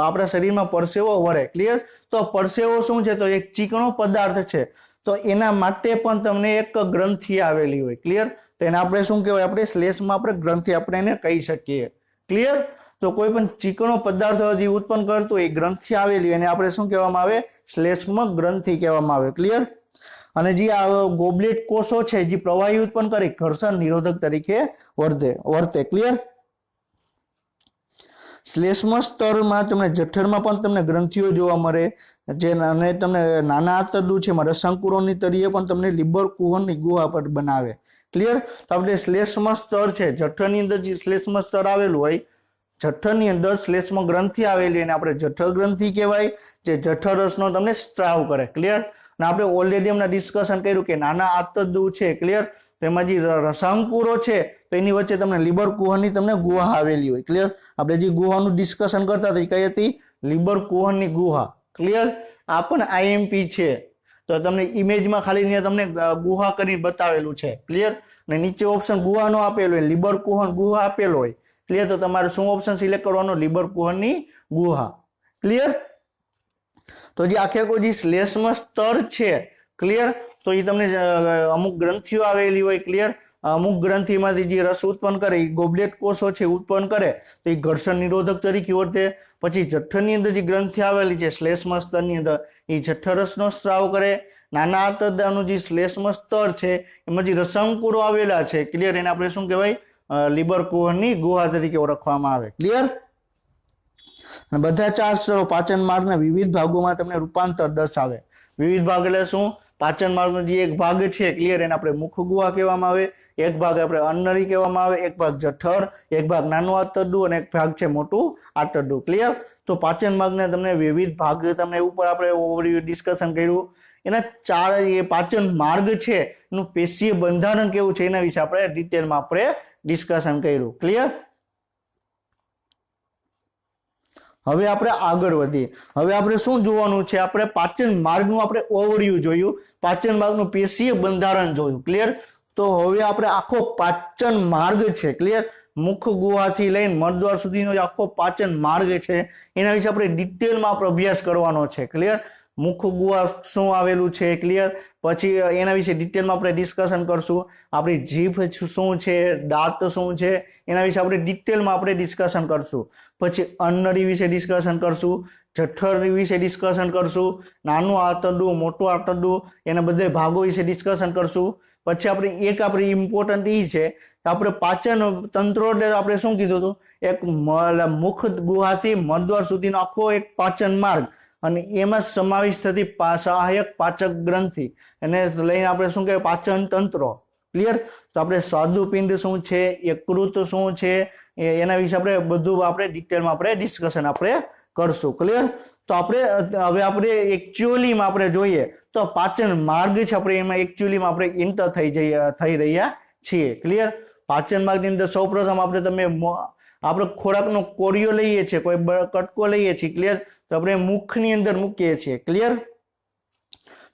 આપણા શરીરમાં પરસેવો વળે. ક્લિયર? તો પરસેવો શું છે તો એક ચીકણો પદાર્થ છે. તો એના માટે પણ તમને એક ગ્રંથિ આવેલી હોય. ક્લિયર? તો એને આપણે શું કહેવાય? આપણે શ્લેષ્મ આપણે ગ્રંથિ આપણે એને કહી શકીએ. ક્લિયર? તો કોઈ પણ ચીકણો પદાર્થ જે ઉત્પન્ન કરતો એ ગ્રંથિ આવેલી એને આપણે શું કહેવામાં આવે? શ્લેષ્મ ગ્રંથિ કહેવામાં આવે. ક્લિયર? અને જે આ ગોબલેટ કોષો છે જે પ્રવાહી ઉત્પન્ન કરે ઘર્ષણ નિરોધક તરીકે વર્તે. ક્લિયર? શ્લેષ્મ સ્તરમાં તમને જઠરમાં પણ તમને ગ્રંથિઓ જોવા મળે જે અને તમને નાના આંતરડું છે એમાં રસાંકુરોની તળિયે પણ તમને લીબર કુહરની ગુહા પર બનાવે. ક્લિયર? તો આપણે શ્લેષ્મ સ્તર છે જઠરની અંદર જે શ્લેષ્મ સ્તર આવેલું હોય જઠરની અંદર શ્લેષ્મ ગ્રંથિ આવેલી અને આપણે જઠર ગ્રંથિ કહેવાય જે જઠરરસનો તમને સ્ત્રાવ કરે. ક્લિયર? અને આપણે ઓલરેડી હમણાં ડિસ્કશન કર્યું કે નાના આંતરડું છે. ક્લિયર? તેમાં જે રસાંકુરો છે તો એની વચ્ચે તમને લીબર કુહરની તમને ગુહા આવેલી હોય. ક્લિયર? આપણે જે ગુહાનું ડિસ્કશન કરતા હતા એ કઈ હતી? લીબર કુહરની ગુહા. ક્લિયર? આ પણ આઈએમપી છે. તો તમને ઇમેજમાં ખાલી તમને ગુહા કરીને બતાવેલું છે. ક્લિયર? અને નીચે ઓપ્શન ગુહાનો આપેલો હોય લીબર કુહન ગુહા આપેલો હોય. ક્લિયર? તો તમારે શું ઓપ્શન સિલેક્ટ કરવાનો? લીબર કુહરની ગુહા. ક્લિયર? તો જે આખે જે શ્લેષ્મ સ્તર છે. ક્લિયર? તો એ તમને અમુક ગ્રંથિઓ આવેલી હોય. ક્લિયર? અમુક ગ્રંથિમાંથી જે રસ ઉત્પન્ન કરે એ ગોબલેટ કોષો છે ઉત્પન્ન કરે તો એ ઘર્ષણ નિરોધક તરીકે વર્તે. પછી જઠરની અંદર જે ગ્રંથિ આવેલી છે શ્લેષ્મ સ્તરની અંદર એ જઠરરસનો સ્ત્રાવ કરે. નાના આંતરડાનું જે શ્લેષ્મ સ્તર છે એમાં જે રસાંકુરો આવેલા છે. ક્લિયર? એને આપણે શું કહેવાય? લીબર કુહરની ગુહા તરીકે ઓળખવામાં આવે. ક્લિયર? અને બધા 4 સ્તરો પાચન માર્ગના વિવિધ ભાગોમાં તમને રૂપાંતર દર્શાવે. વિવિધ ભાગ એટલે શું? પાચન માર્ગનો જે એક ભાગ છે. ક્લિયર? એને આપણે મુખ ગુહા કહેવામાં આવે. એક ભાગ આપણે અન્નળી કહેવામાં આવે. એક ભાગ જઠર, એક ભાગ નાનું આંતરડું અને એક ભાગ છે મોટું આંતરડું. ક્લિયર? તો પાચન માર્ગના તમને વિવિધ ભાગ તમને ઉપર આપણે ઓવરવ્યુ ડિસ્કશન કર્યું. એના 4 એ પાચન માર્ગ છે એનું પેશીય બંધારણ કેવું છે એના વિશે આપણે ડિટેલમાં આપણે ડિસ્કશન કર્યું. ક્લિયર? હવે આપણે આગળ વધીએ. હવે આપણે શું જોવાનું છે? આપણે પાચન માર્ગનું આપણે ઓવરવ્યુ જોયું. પાચન માર્ગનું પેશીય બંધારણ જોયું. ક્લિયર? તો હવે આપણે આખો પાચન માર્ગ છે. ક્લિયર? મુખ ગુહાથી લઈને મળદ્વાર સુધીનો આખો પાચન માર્ગ છે એના વિશે આપણે ડિટેલમાં આપણે અભ્યાસ કરવાનો છે. ક્લિયર? મુખ ગુહા શું આવેલું છે. ક્લિયર? પછી એના વિશે ડિટેલમાં આપણે ડિસ્કશન કરશું. આપણી જીભ શું છે, દાંત શું છે એના વિશે આપણે ડિટેલમાં આપણે ડિસ્કશન કરશું. પછી અન્નળી વિશે ડિસ્કશન કરશું, જઠર વિશે ડિસ્કશન કરશું, નાનું આંતરડું, મોટું આંતરડું એના બધા ભાગો વિશે ડિસ્કશન કરશું. પછી આપણે ઇમ્પોર્ટન્ટ એ છે કે આપણે પાચન તંત્રો એટલે આપણે શું કીધું હતું? એક મુખ ગુહાથી મળદ્વાર સુધીનો આખો એક પાચન માર્ગ અને એમાં સમાવેશ થતી સહાયક પાચક ગ્રંથિ એને લઈને આપણે શું કહેવાય? પાચન તંત્રો. ક્લિયર? તો આપણે સ્વાદુપિંડ શું છે, યકૃત શું છે એના વિશે આપણે બધું આપણે ડિટેલમાં આપણે ડિસ્કશન આપણે કરશું. ક્લિયર? તો હવે આપણે એકચ્યુઅલીમાં આપણે જોઈએ તો પાચન માર્ગ છે આપણે એમાં એકચ્યુઅલીમાં આપણે એન્ટર થઈ રહ્યા છીએ. ક્લિયર? પાચન માર્ગની અંદર સૌપ્રથમ આપણે ખોરાકનો કોરિયો લઈએ છીએ, કોઈ કટકો લઈએ છીએ. ક્લિયર? તો આપણે મુખની અંદર મૂકીએ છીએ. ક્લિયર?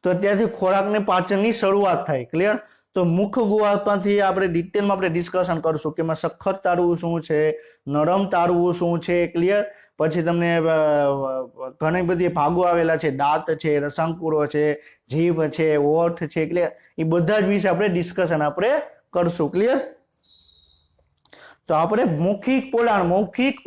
તો ત્યાંથી ખોરાકને પાચનની શરૂઆત થાય. ક્લિયર? તો મુખ ગુહામાંથી આપણે ડિટેલમાં આપણે ડિસ્કશન કરશું કે એમાં સખત તારવું શું છે, નરમ તારવું શું છે, ક્લિયર. પછી તમને ઘણી બધી ભાગો આવેલા છે, દાંત છે, રસાંકુરો છે, જીભ છે, હોઠ છે, ક્લિયર. એ બધા જ વિશે આપણે ડિસ્કશન આપણે કરશું, ક્લિયર. તો આપણે મૌખિક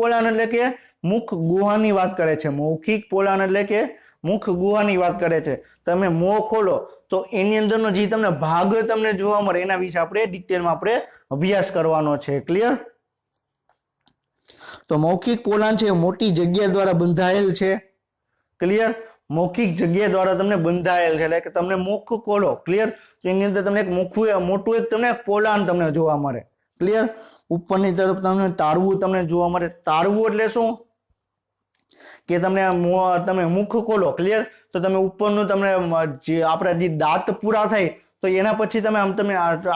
પોલાણ એટલે કે મુખ ગુહાની વાત કરે છે. મૌખિક પોલાણ એટલે કે મુખ ગુહાની વાત કરે છે. તમે મોં ખોલો તો એની અંદરનો જે તમને ભાગ તમને જોવા મળે એના વિશે આપણે ડિટેલમાં આપણે અભ્યાસ કરવાનો છે, ક્લિયર. તો મૌખિક પોલાણ છે મોટી જગ્યા દ્વારા બંધાયેલ છે, ક્લિયર. મૌખિક જગ્યા દ્વારા તમને બંધાયેલ છે એટલે કે તમને મુખ ખોલો, ક્લિયર, તો એની અંદર તમને એક મોટું એક તમને પોલાણ તમને જોવા મળે, ક્લિયર. ઉપરની તરફ તમને તારવું તમને જોવા મળે. તારવું એટલે શું કે તમે મુખ ખોલો, ક્લિયર, તો તમે ઉપરનું તમને જે આપણા જે દાંત પૂરા થાય તો એના પછી તમે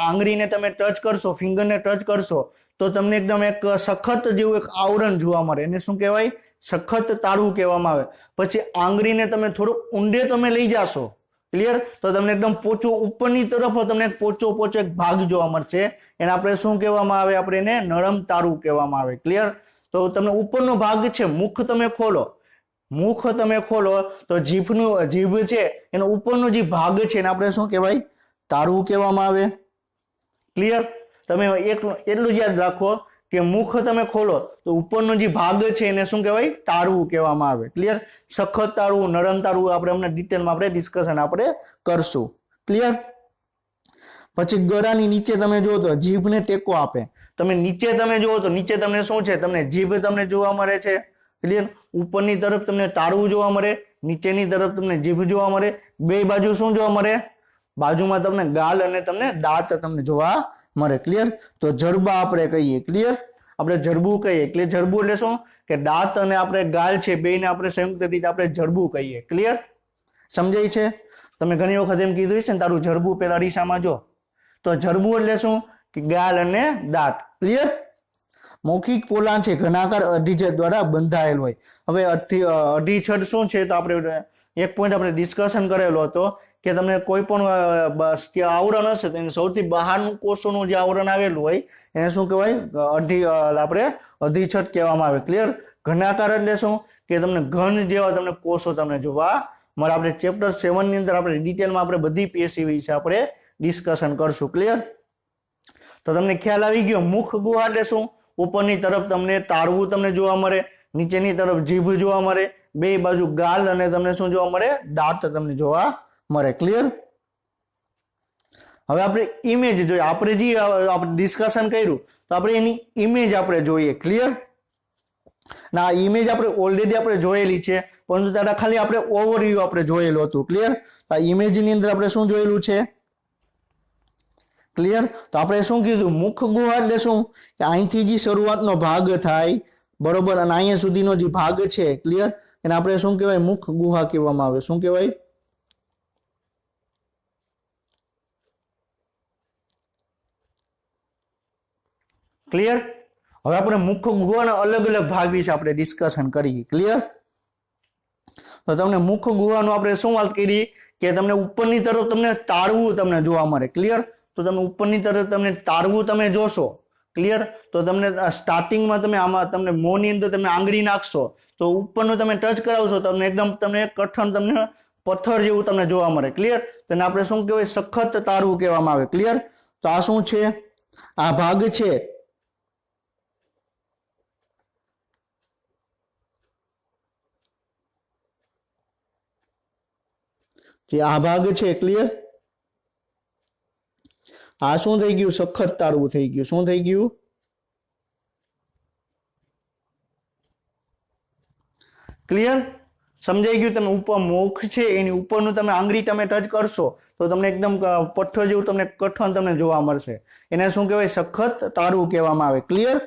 આંગળીને તમે ટચ કરશો, ફિંગરને ટચ કરશો તો તમને એકદમ એક સખત જેવું એક આવરણ જોવા મળે. એને શું કહેવાય? સખત તારવું કહેવામાં આવે. પછી આંગળીને તમે થોડું ઊંડે તમે લઈ જાશો, ક્લિયર, તો તમને એકદમ પોચો ઉપરની તરફ તમને એક પોચો એક ભાગ જોવા મળશે. એને આપણે શું કહેવામાં આવે? આપણે એને નરમ તારવું કહેવામાં આવે, ક્લિયર. તો તમને ઉપરનો ભાગ છે, મુખ તમે ખોલો તો જીભ છે એનો ઉપરનો જે ભાગ છે એને આપણે શું કહેવાય? તારવું કહેવામાં આવે, ક્લિયર. તમે એટલું જ યાદ રાખો કે મુખ તમે ખોલો તો ઉપરનો જે ભાગ છે એને શું કહેવાય? તારવું કહેવામાં આવે, ક્લિયર. સખત તારવું, નરમ તારવું આપણે હમણાં ડિટેલમાં આપણે ડિસ્કશન આપણે કરશું, ક્લિયર. પછી ગળાની નીચે તમે જુઓ તો જીભને ટેકો આપે. તમે નીચે તમે જુઓ તો નીચે તમને શું છે? તમને જીભ તમને જોવા મળે છે, ક્લિયર. ઉપરની તરફ તમને તારવું જોવા મળે, નીચેની તરફ તમને જીભ જોવા મળે. બે બાજુ શું જોવા મળે? બાજુમાં તમને ગાલ અને તમને દાંત તમને જોવા મળે, ક્લિયર. તો જડબા આપણે કહીએ, ક્લિયર. આપણે જડબું કહીએ, ક્લિયર. જડબું એટલે શું કે દાંત અને આપણે ગાલ છે બેને આપણે સંયુક્ત રીતે આપણે જડબું કહીએ, ક્લિયર. સમજાય છે? તમે ઘણી વખત એમ કીધું છે ને તારું જડબું પેલા અરીસામાં જો, તો જડબું એટલે શું કે ગાલ અને દાંત, ક્લિયર. મૌખિક પોલાણ છે ઘનાકાર અધિચ્છદ દ્વારા બંધાયેલ હોય. હવે અધિચ્છદ શું છે? તો આપણે એક પોઈન્ટ આપણે ડિસ્કશન કરેલો હતો કે તમને કોઈ પણ આવરણ હશે તો એને સૌથી બહારનું કોષોનું જે આવરણ આવેલું હોય એને શું કહેવાય? આપણે અધિચ્છદ કહેવામાં આવે, ક્લિયર. ઘનાકાર એટલે શું કે તમને ઘન જેવા તમને કોષો તમને જોવા મળે. આપણે ચેપ્ટર 7 ની અંદર આપણે ડિટેલમાં આપણે બધી પેશી વિશે આપણે ડિસ્કશન કરશું, ક્લિયર. તો તમને ખ્યાલ આવી ગયો. મુખ ગુહા એટલે શું? ઉપરની તરફ તમને તારવું તમને જોવા મળે, નીચેની તરફ જીભ જોવા મળે, બે બાજુ ગાલ અને તમને શું જોવા મળે? દાંત તમને જોવા મળે, ક્લિયર. હવે આપણે ઇમેજ જોઈએ. આપણે જે આપણે ડિસ્કશન કર્યું તો આપણે એની ઇમેજ આપણે જોઈએ, ક્લિયર. ના ઇમેજ આપણે ઓલરેડી આપણે જોયેલી છે પરંતુ ત્યારે ખાલી આપણે ઓવરવ્યુ આપણે જોયેલું હતું, ક્લિયર. આ ઇમેજની અંદર આપણે શું જોયેલું છે? ક્લિયર. તો આપણે શું કીધું? મુખ ગુહા એટલે શું કે અહીંથી જે શરૂઆતનો ભાગ થાય, બરોબર, અને અહીંયા સુધીનો જે ભાગ છે, ક્લિયર, એને આપણે શું કહેવાય? મુખ ગુહા કહેવામાં આવે. શું કહેવાય? ક્લિયર. હવે આપણે મુખ ગુહાના અલગ અલગ ભાગ વિશે આપણે ડિસ્કશન કરીએ, ક્લિયર. તો તમને મુખ ગુહાનું આપણે શું વાત કરી કે તમને ઉપરની તરફ તમને તારવું તમને જોવા મળે, ક્લિયર. તો તમે ઉપરની તરફ તમને તારવું તમે જોશો, ક્લિયર. તો તમને સ્ટાર્ટિંગમાં તમે આમાં તમને મોંની અંદર તમે આંગળી નાખશો તો ઉપરનું તમે ટચ કરાવશો તમને એકદમ તમને કઠણ તમને પથ્થર જેવું તમને જોવા મળે, ક્લિયર. તેને આપણે શું કહેવાય? સખત તારવું કહેવામાં આવે, ક્લિયર. તો આ શું છે? આ ભાગ છે, જે આ ભાગ છે, ક્લિયર. આ શું થઈ ગયું? સખત તારવું થઈ ગયું. શું થઈ ગયું? ક્લિયર. સમજાઈ ગયું? તમે ઉપર મુખ છે એની ઉપરનું તમે આંગળી તમે ટચ કરશો તો તમને એકદમ પથ્થર જેવું તમને કઠણ તમને જોવા મળશે. એને શું કહેવાય? સખત તારવું કહેવામાં આવે, ક્લિયર.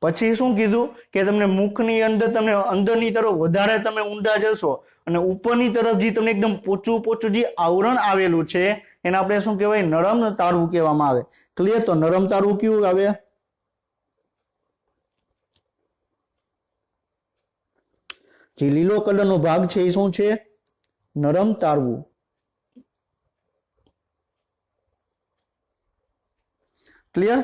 પછી શું કીધું કે તમને મુખની અંદર તમે અંદરની તરફ વધારે તમે ઊંડા જશો અને ઉપરની તરફ જે તમને એકદમ પોચું જે આવરણ આવેલું છે એને આપણે શું કહેવાય? નરમ તારવું કહેવામાં આવે, ક્લિયર. તો નરમ તારવું કેવું આવે? જે લીલો કલરનો ભાગ છે એ શું છે? નરમ તારવું. ક્લિયર?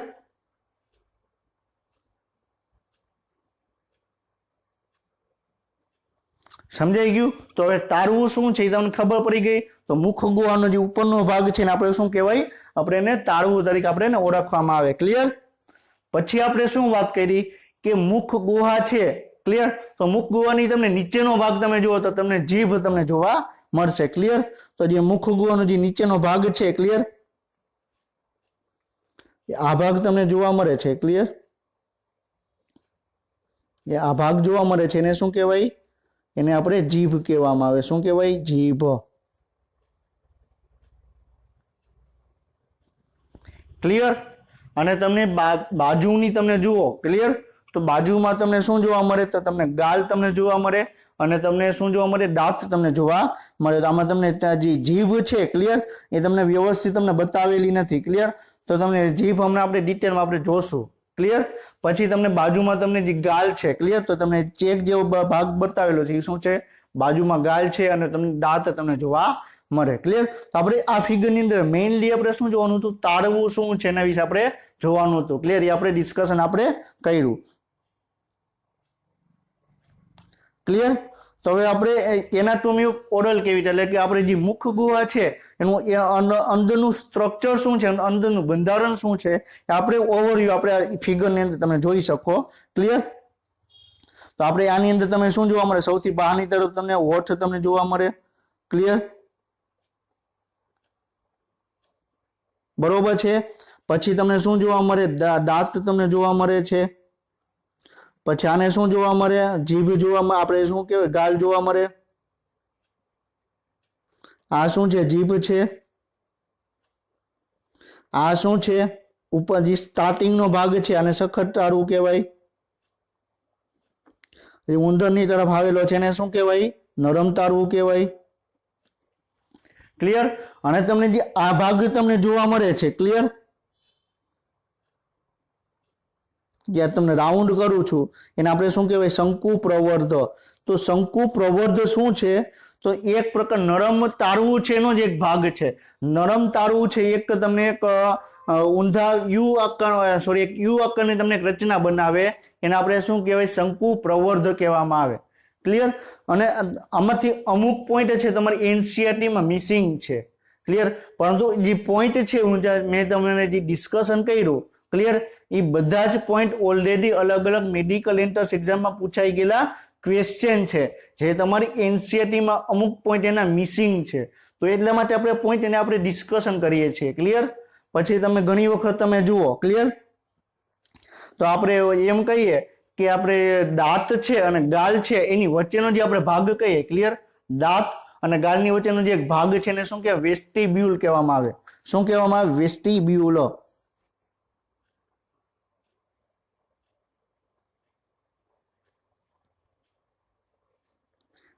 સમજાઈ ગયું? તો હવે તારવું શું છે તમને ખબર પડી ગઈ. તો મુખ ગુહાનો જે ઉપરનો ભાગ છે ને આપણે શું કહેવાય, આપણે એને તારવું તરીકે આપણે એને ઓળખવામાં આવે. ક્લિયર? પછી આપણે શું વાત કરી કે મુખ ગુહા છે. ક્લિયર? તો મુખ ગુહાની તમને નીચેનો ભાગ તમે જુઓ તો તમને જીભ તમને જોવા મળશે. ક્લિયર? તો જે મુખ ગુહાનો જે નીચેનો ભાગ છે, ક્લિયર, આ ભાગ તમને જોવા મળે છે. ક્લિયર? આ ભાગ જોવા મળે છે એને શું કહેવાય, એને આપણે જીભ કહેવામાં આવે. શું કહેવાય? જીભ. ક્લિયર? અને તમને બાજુની તમને જુઓ. ક્લિયર? તો બાજુમાં તમને શું જોવા મળે, તો તમને ગાલ તમને જોવા મળે અને તમને શું જોવા મળે, દાંત તમને જોવા મળે. તો આમાં તમને જે જીભ છે, ક્લિયર, એ તમને વ્યવસ્થિત તમને બતાવેલી નથી. ક્લિયર? તો તમને જીભ હમણાં આપણે ડિટેલમાં આપણે જોશું. ક્લિયર? પછી તમને બાજુમાં તમને જે ગાલ છે, ક્લિયર, તો તમને ચેક જેવો ભાગ બતાવેલો છે, એ શું છે, બાજુમાં ગાલ છે અને તમને દાંત તમને જોવા મળે. ક્લિયર? તો આપણે આ ફિગરની અંદર મેઇનલી આપણે શું જોવાનું હતું, તાળવું શું છે એના વિશે આપણે જોવાનું હતું. ક્લિયર? એ આપણે ડિસ્કશન આપણે કર્યું. ક્લિયર? તો હવે આપણે એનાટોમી ઓરલ કેવી રીતે, એટલે કે આપણે જે મુખ ગુહા છે એનું અંદરનું સ્ટ્રક્ચર શું છે, અંદરનું બંધારણ શું છે, એ આપણે ઓવરવ્યુ આપણે ફિગરની અંદર તમે જોઈ શકો. ક્લિયર? તો આપણે આની અંદર તમે શું જોવા મળે, સૌથી બહારની તરફ તમને હોઠ તમને જોવા મળે. ક્લિયર? બરોબર છે. પછી તમને શું જોવા મળે, દાંત તમને જોવા મળે છે. પછી આને શું જોવા મળે, જીભ જોવા મળે, આપણે શું કહેવાય, ગાલ જોવા મળે. આ શું છે, જીભ છે. આ શું છે, ઉપર જે સ્ટાર્ટિંગનો ભાગ છે, આને સખત તારવું કહેવાય. એ ઉંદરની તરફ આવેલો છે એને શું કહેવાય, નરમ તારવું કહેવાય. ક્લિયર? અને તમને જે આ ભાગ તમને જોવા મળે છે, ક્લિયર, જ્યાં તમને રાઉન્ડ કરું છું એને આપણે શું કહેવાય, શંકુ પ્રવર્ધ. તો શંકુ પ્રવર્ધ શું છે, તો એક પ્રકાર નરમ તારવું છે એનો જ એક ભાગ છે. નરમ તારવું છે એક તમને એક ઊંધા યુ આકાર, સોરી, એક યુ આકારની તમને એક રચના બનાવે, એને આપણે શું કહેવાય, શંકુ પ્રવર્ધ કહેવામાં આવે. ક્લિયર? અને આમાંથી અમુક પોઈન્ટ છે તમારી એનસીઈઆરટીમાં મિસિંગ છે. ક્લિયર? પરંતુ જે પોઈન્ટ છે મેં તમને જે ડિસ્કશન કર્યું, ક્લિયર, એ બધા જ પોઈન્ટ ઓલરેડી અલગ અલગ મેડિકલ એન્ટ્રન્સ એક્ઝામમાં પૂછાઈ ગયેલા ક્વેશ્ચન છે, જે તમારી એનસીઈઆરટીમાં અમુક પોઈન્ટ એના મિસિંગ છે. તો એટલા માટે આપણે પોઈન્ટ એને આપણે ડિસ્કશન કરીએ છીએ. ક્લિયર? પછી તમે ઘણી વખત તમે જુઓ. ક્લિયર? તો આપણે એમ કહીએ કે આપણે દાંત છે અને ગાલ છે એની વચ્ચેનો જે આપણે ભાગ કહીએ, ક્લિયર, દાંત અને ગાલની વચ્ચેનો જે એક ભાગ છે એને શું કહેવાય, વેસ્ટિબ્યુલ કહેવામાં આવે. શું કહેવામાં આવે? વેસ્ટિબ્યુલ.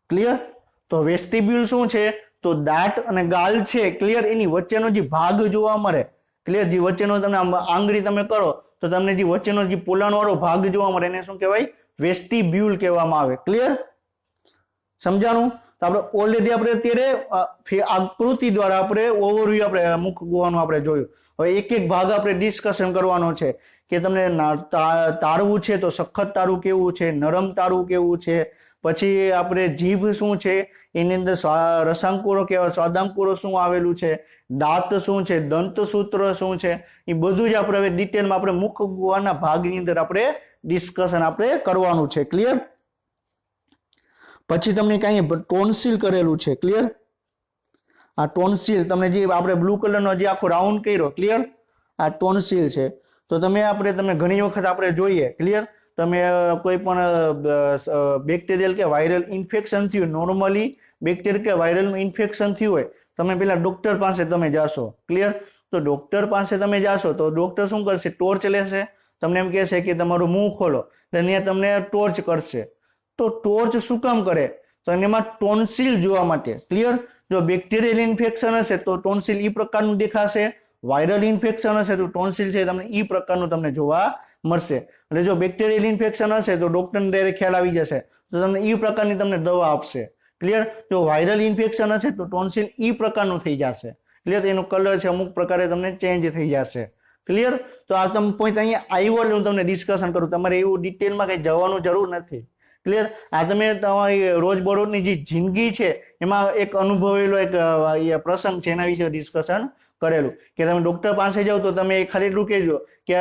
ક્લિયર? તો વેસ્ટિબ્યુલ શું છે, તો દાંત અને ગાલ છે, ક્લિયર, એની વચ્ચેનો જે ભાગ જોવા મળે. ક્લિયર? જે વચ્ચેનો તમે આંગળી તમે કરો તો તમને જે વચ્ચેનો જે પોલાણો વાળો ભાગ જોવા મળે એને શું કહેવાય, વેસ્ટિબ્યુલ કહેવામાં આવે. ક્લિયર? સમજાણું? તો આપણે ઓલરેડી આપણે અત્યારે આકૃતિ દ્વારા આપણે ઓવરવ્યુ આપણે મુખ ગુહાનું આપણે જોયું. હવે એક એક ભાગ આપણે ડિસ્કશન કરવાનો છે કે તમને તારવું છે તો સખત તારવું કેવું છે, નરમ તારવું કેવું છે, પછી આપણે જીભ શું છે, એની અંદર રસાંકુરો કેવા, સ્વાદાંકુરો શું આવેલું છે, દાંત શું છે, દંતસૂત્ર શું છે, એ બધું જ આપણે હવે ડિટેલમાં આપણે મુખ ગુહાના ભાગની અંદર આપણે ડિસ્કશન આપણે કરવાનું છે. ક્લિયર? પછી તમને કઈ ટોન્સિલ કરેલું છે. ક્લિયર? આ ટોન્સિલ તમને જે આપણે બ્લુ કલરનો જે આખો રાઉન્ડ કર્યો, ક્લિયર, આ ટોન્સિલ છે. તો તમે ઘણી વખત આપણે જોઈએ. ક્લિયર? તમે કોઈ પણ બેક્ટેરિયલ કે વાયરલ ઇન્ફેક્શન થયું, નોર્મલી બેક્ટેરિયલ કે વાયરલ ઇન્ફેક્શન થયું હોય, તમે પેલા ડોક્ટર પાસે તમે જાશો. ક્લિયર? તો ડોક્ટર પાસે તમે જાશો તો ડોક્ટર શું કરશે, ટોર્ચ લેશે, તમને એમ કહેશે કે તમારું મું ખોલો, એટલે ત્યાં તમને ટોર્ચ કરશે. તો ટોર્ચ શું કામ કરે, તો એમાં ટોન્સિલ જોવા માટે. ક્લિયર? જો બેક્ટેરિયલ ઇન્ફેક્શન હશે તો ટોન્સિલ એ પ્રકારનું દેખાશે, વાયરલ ઇન્ફેક્શન હશે તો ટોન્સિલ છે તમને એ પ્રકારનું તમને જોવા મળશે. એટલે જો બેક્ટેરિયલ ઇન્ફેક્શન હશે તો ડોક્ટરને ડાયરેક્ટ ખ્યાલ આવી જશે, તો તમને એ પ્રકારની તમને દવા આપશે. ક્લિયર? જો વાયરલ ઇન્ફેક્શન હશે તો ટોન્સિલ એ પ્રકારનું થઈ જશે. ક્લિયર? એનો કલર છે અમુક પ્રકારે તમને ચેન્જ થઈ જશે. ક્લિયર? તો આ તમે પોઈન્ટ અહીંયા આવ્યો એટલે હું તમને ડિસ્કશન કરું, તમારે એવું ડિટેલમાં કંઈ જવાનું જરૂર નથી. ક્લિયર? આ તમે તમારી રોજબરોજની જે જિંદગી છે એમાં એક અનુભવેલો એક પ્રસંગ છે, એના વિશે ડિસ્કશન કરેલું કે તમે ડૉક્ટર પાસે જાઓ તો તમે ખાલી એટલું કહેજો કે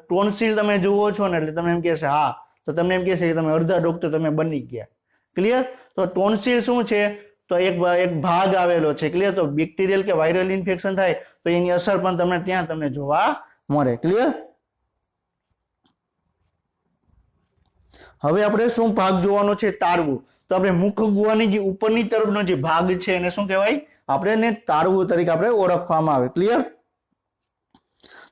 ટોન્સિલ તમે જુઓ છો ને, એટલે તમને એમ કહેશે હા, તો તમને એમ કહેશે કે તમે અડધા ડૉક્ટર તમે બની ગયા. ક્લિયર? તો ટોન્સિલ શું છે? તો એક ભાગ આવેલો છે. ક્લિયર? તો બેક્ટેરિયલ કે વાયરલ ઇન્ફેક્શન થાય તો એની અસર પણ તમને ત્યાં તમને જોવા મળે. ક્લિયર? હવે આપણે શું ભાગ જોવાનો છે? તારવું. તો આપણે મુખ ગુહાની જે ઉપરની તરફનો જે ભાગ છે એને શું કહેવાય? આપણે તારવું તરીકે આપણે ઓળખવામાં આવે. ક્લિયર?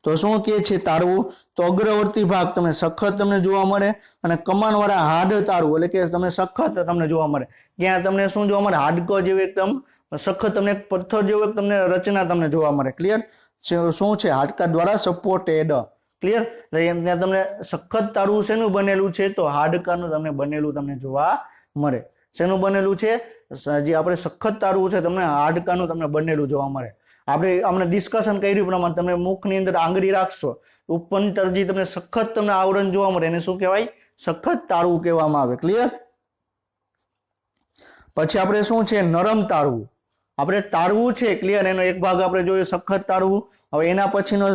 તો શું કહે છે તારવું? તો અગ્રવર્તી ભાગ તમને સખત તમને જોવા મળે, અને કમાનવાળા હાડ તારવું એટલે કે તમને સખત તમને જોવા મળે. ત્યાં તમને શું જોવા મળે? હાડકો જેવું એકદમ સખત તમને પથ્થર જેવું તમને રચના તમને જોવા મળે. ક્લિયર? શું છે? હાડકા દ્વારા સપોર્ટેડ. ક્લિયર? ત્યાં તમને સખત તારવું શેનું બનેલું છે? તો હાડકાનું તમને બનેલું તમને જોવા મળે. શેનું બનેલું છે? જે આપણે સખત તારવું છે તમને હાડકાનું તમને બનેલું જોવા મળે. આપણે હમણાં ડિસ્કશન કર્યું પ્રમાણે તમે મુખની અંદર આંગળી રાખશો, ઉપરની તરફ જે તમને સખત તમને આવરણ જોવા મળે એને શું કહેવાય? સખત તારવું કહેવામાં આવે. ક્લિયર? પછી આપણે શું છે? નરમ તારવું. આપણે તારવું છે, ક્લિયર, એનો એક ભાગ આપણે જોયો સખત તારવું. હવે એના પછીનો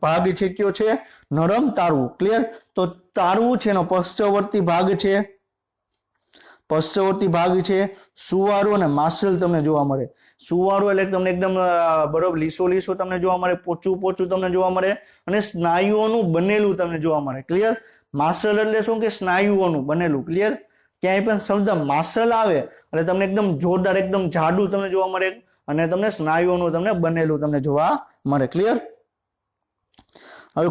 ભાગ છે કયો છે? નરમ તારવું. ક્લિયર? તો તારવું છે એનો પશ્ચવર્તી ભાગ છે, પશ્ચવર્તી ભાગ છે સુવારું અને માસલ તમને જોવા મળે. સુવારું એટલે તમને એકદમ બરોબર લીસો લીસો તમને જોવા મળે, પોચું પોચું તમને જોવા મળે, અને સ્નાયુઓનું બનેલું તમને જોવા મળે. ક્લિયર? માસલ એટલે શું કે સ્નાયુઓનું બનેલું. ક્લિયર? ક્યાંય પણ શબ્દ માસલ આવે એટલે તમને એકદમ જોરદાર એકદમ જાડું તમને જોવા મળે, અને તમને સ્નાયુઓનું તમને બનેલું તમને જોવા મળે. ક્લિયર? હવે